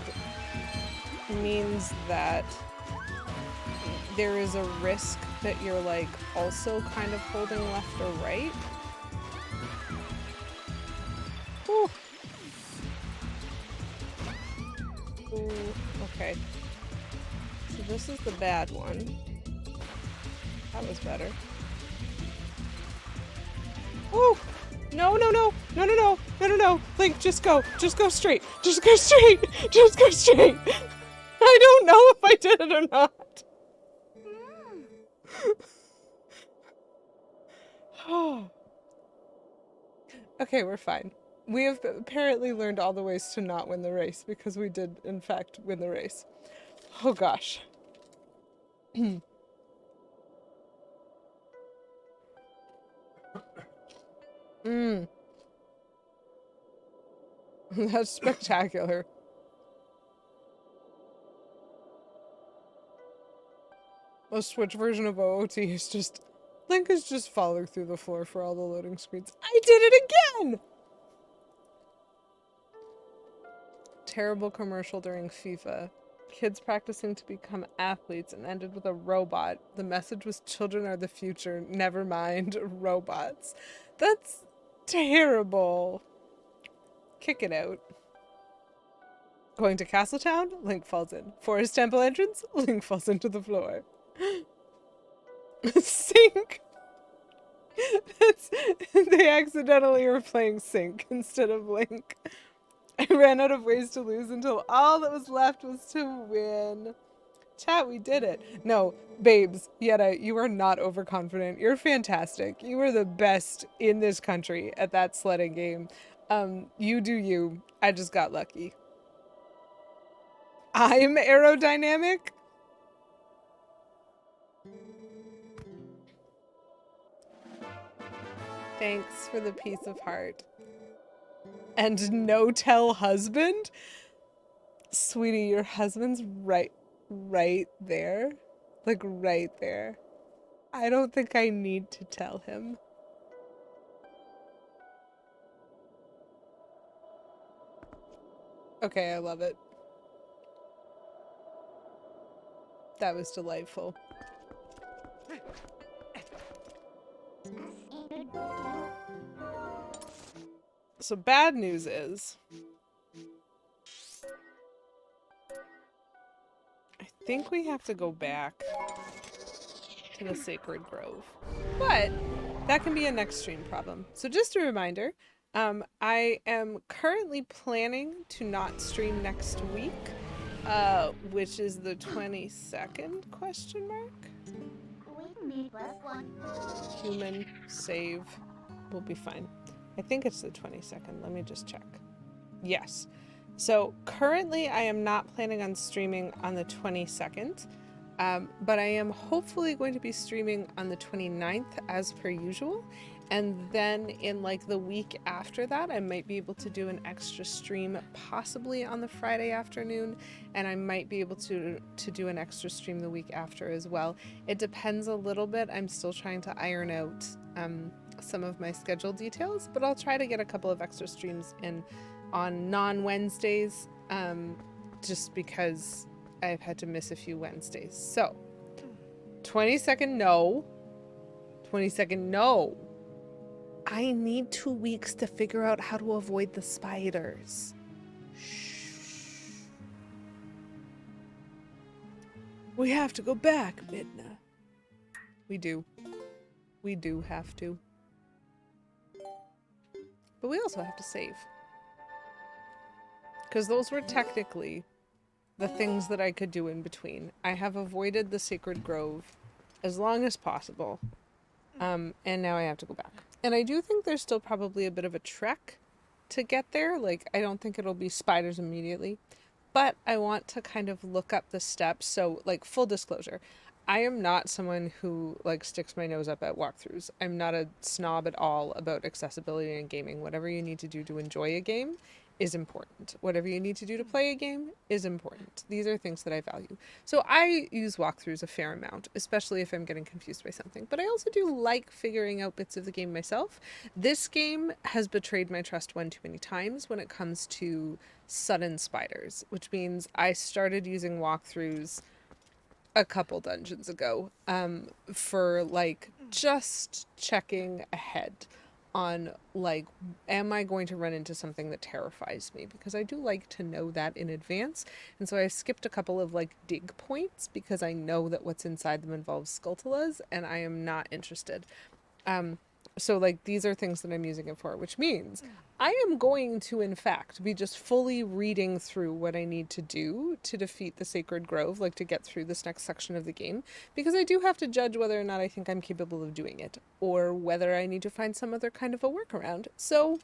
means that there is a risk that you're like also kind of holding left or right. Ooh. Ooh, okay. So this is the bad one. That was better. Ooh! No, no, no! No, no, no! No, no, no! Link, just go! Just go straight! Just go straight! Just go straight! I don't know if I did it or not! Okay, we're fine. We have apparently learned all the ways to not win the race because we did, in fact, win the race. Oh gosh. That's spectacular. A Switch version of OOT is just... Link is just falling through the floor for all the loading screens. I did it again! Terrible commercial during FIFA. Kids practicing to become athletes and ended with a robot. The message was children are the future. Never mind robots. That's terrible. Kick it out. Going to Castletown? Link falls in. Forest Temple entrance? Link falls into the floor. Sync! They accidentally were playing Sync instead of Link. I ran out of ways to lose until all that was left was to win. Chat, we did it. No, babes, Yetta, you are not overconfident. You're fantastic. You are the best in this country at that sledding game. You do you. I just got lucky. I'm aerodynamic? Thanks for the piece of heart. And no tell husband? Sweetie, your husband's right there. Like right there. I don't think I need to tell him. Okay, I love it. That was delightful. So bad news is, I think we have to go back to the Sacred Grove. But that can be a next stream problem. So just a reminder, I am currently planning to not stream next week, which is the 22nd question mark? Human save will be fine. I think it's the 22nd. Let me just check. Yes. So currently I am not planning on streaming on the 22nd, but I am hopefully going to be streaming on the 29th as per usual. And then in like the week after that, I might be able to do an extra stream possibly on the Friday afternoon, and I might be able to do an extra stream the week after as well. It depends a little bit. I'm still trying to iron out some of my schedule details, but I'll try to get a couple of extra streams in on non-Wednesdays, just because I've had to miss a few Wednesdays. So 22nd, no. 22nd, no. I need 2 weeks to figure out how to avoid the spiders. Shh. We have to go back, Midna. We do. We do have to. But we also have to save. Because those were technically the things that I could do in between. I have avoided the Sacred Grove as long as possible. And now I have to go back. And I do think there's still probably a bit of a trek to get there. Like, I don't think it'll be spiders immediately. But I want to kind of look up the steps. So, like, full disclosure, I am not someone who, like, sticks my nose up at walkthroughs. I'm not a snob at all about accessibility in gaming. Whatever you need to do to enjoy a game is important. Whatever you need to do to play a game is important. These are things that I value. So I use walkthroughs a fair amount, especially if I'm getting confused by something. But I also do like figuring out bits of the game myself. This game has betrayed my trust one too many times when it comes to sudden spiders, which means I started using walkthroughs a couple dungeons ago, for like just checking ahead on, like, am I going to run into something that terrifies me? Because I do like to know that in advance. And so I skipped a couple of, like, dig points because I know that what's inside them involves sculptulas and I am not interested. So, like, these are things that I'm using it for, which means I am going to, in fact, be just fully reading through what I need to do to defeat the Sacred Grove, like to get through this next section of the game, because I do have to judge whether or not I think I'm capable of doing it, or whether I need to find some other kind of a workaround. So,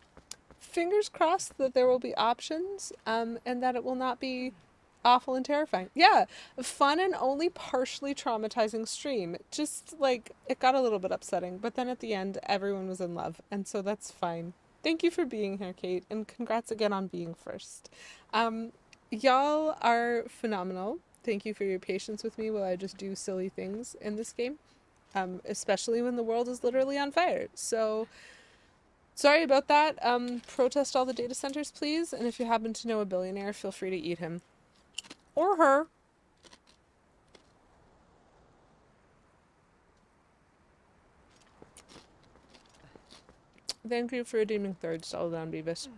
fingers crossed that there will be options, and that it will not be awful and terrifying. Yeah, fun and only partially traumatizing stream. Just, like, it got a little bit upsetting, but then at the end, everyone was in love, and so that's fine. Thank you for being here, Kate, and congrats again on being first. Y'all are phenomenal. Thank you for your patience with me while I just do silly things in this game, especially when the world is literally on fire. So, sorry about that. Protest all the data centers, please, and if you happen to know a billionaire, feel free to eat him. Or her. Thank you for redeeming third, Celadon Beavis.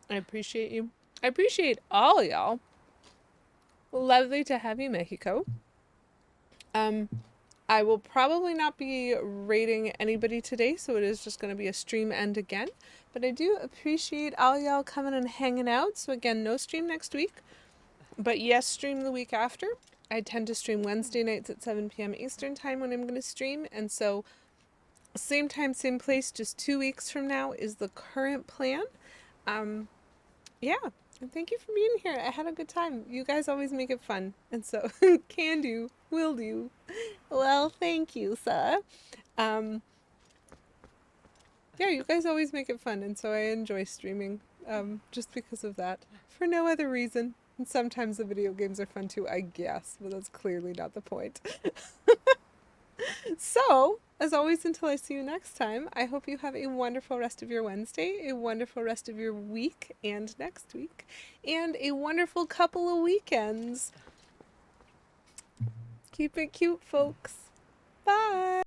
I appreciate you. I appreciate all y'all. Lovely to have you, Mexico. I will probably not be rating anybody today, so it is just going to be a stream end again. But I do appreciate all y'all coming and hanging out. So again, no stream next week. But yes, stream the week after. I tend to stream Wednesday nights at 7 p.m. Eastern time when I'm going to stream, and so same time, same place, just 2 weeks from now is the current plan. Yeah, and thank you for being here. I had a good time. You guys always make it fun, and so can do, will do. Well, thank you, sir. Yeah, you guys always make it fun, and so I enjoy streaming, just because of that. For no other reason. And sometimes the video games are fun too, I guess, but that's clearly not the point. So, as always, until I see you next time, I hope you have a wonderful rest of your Wednesday, a wonderful rest of your week and next week, and a wonderful couple of weekends. Keep it cute, folks.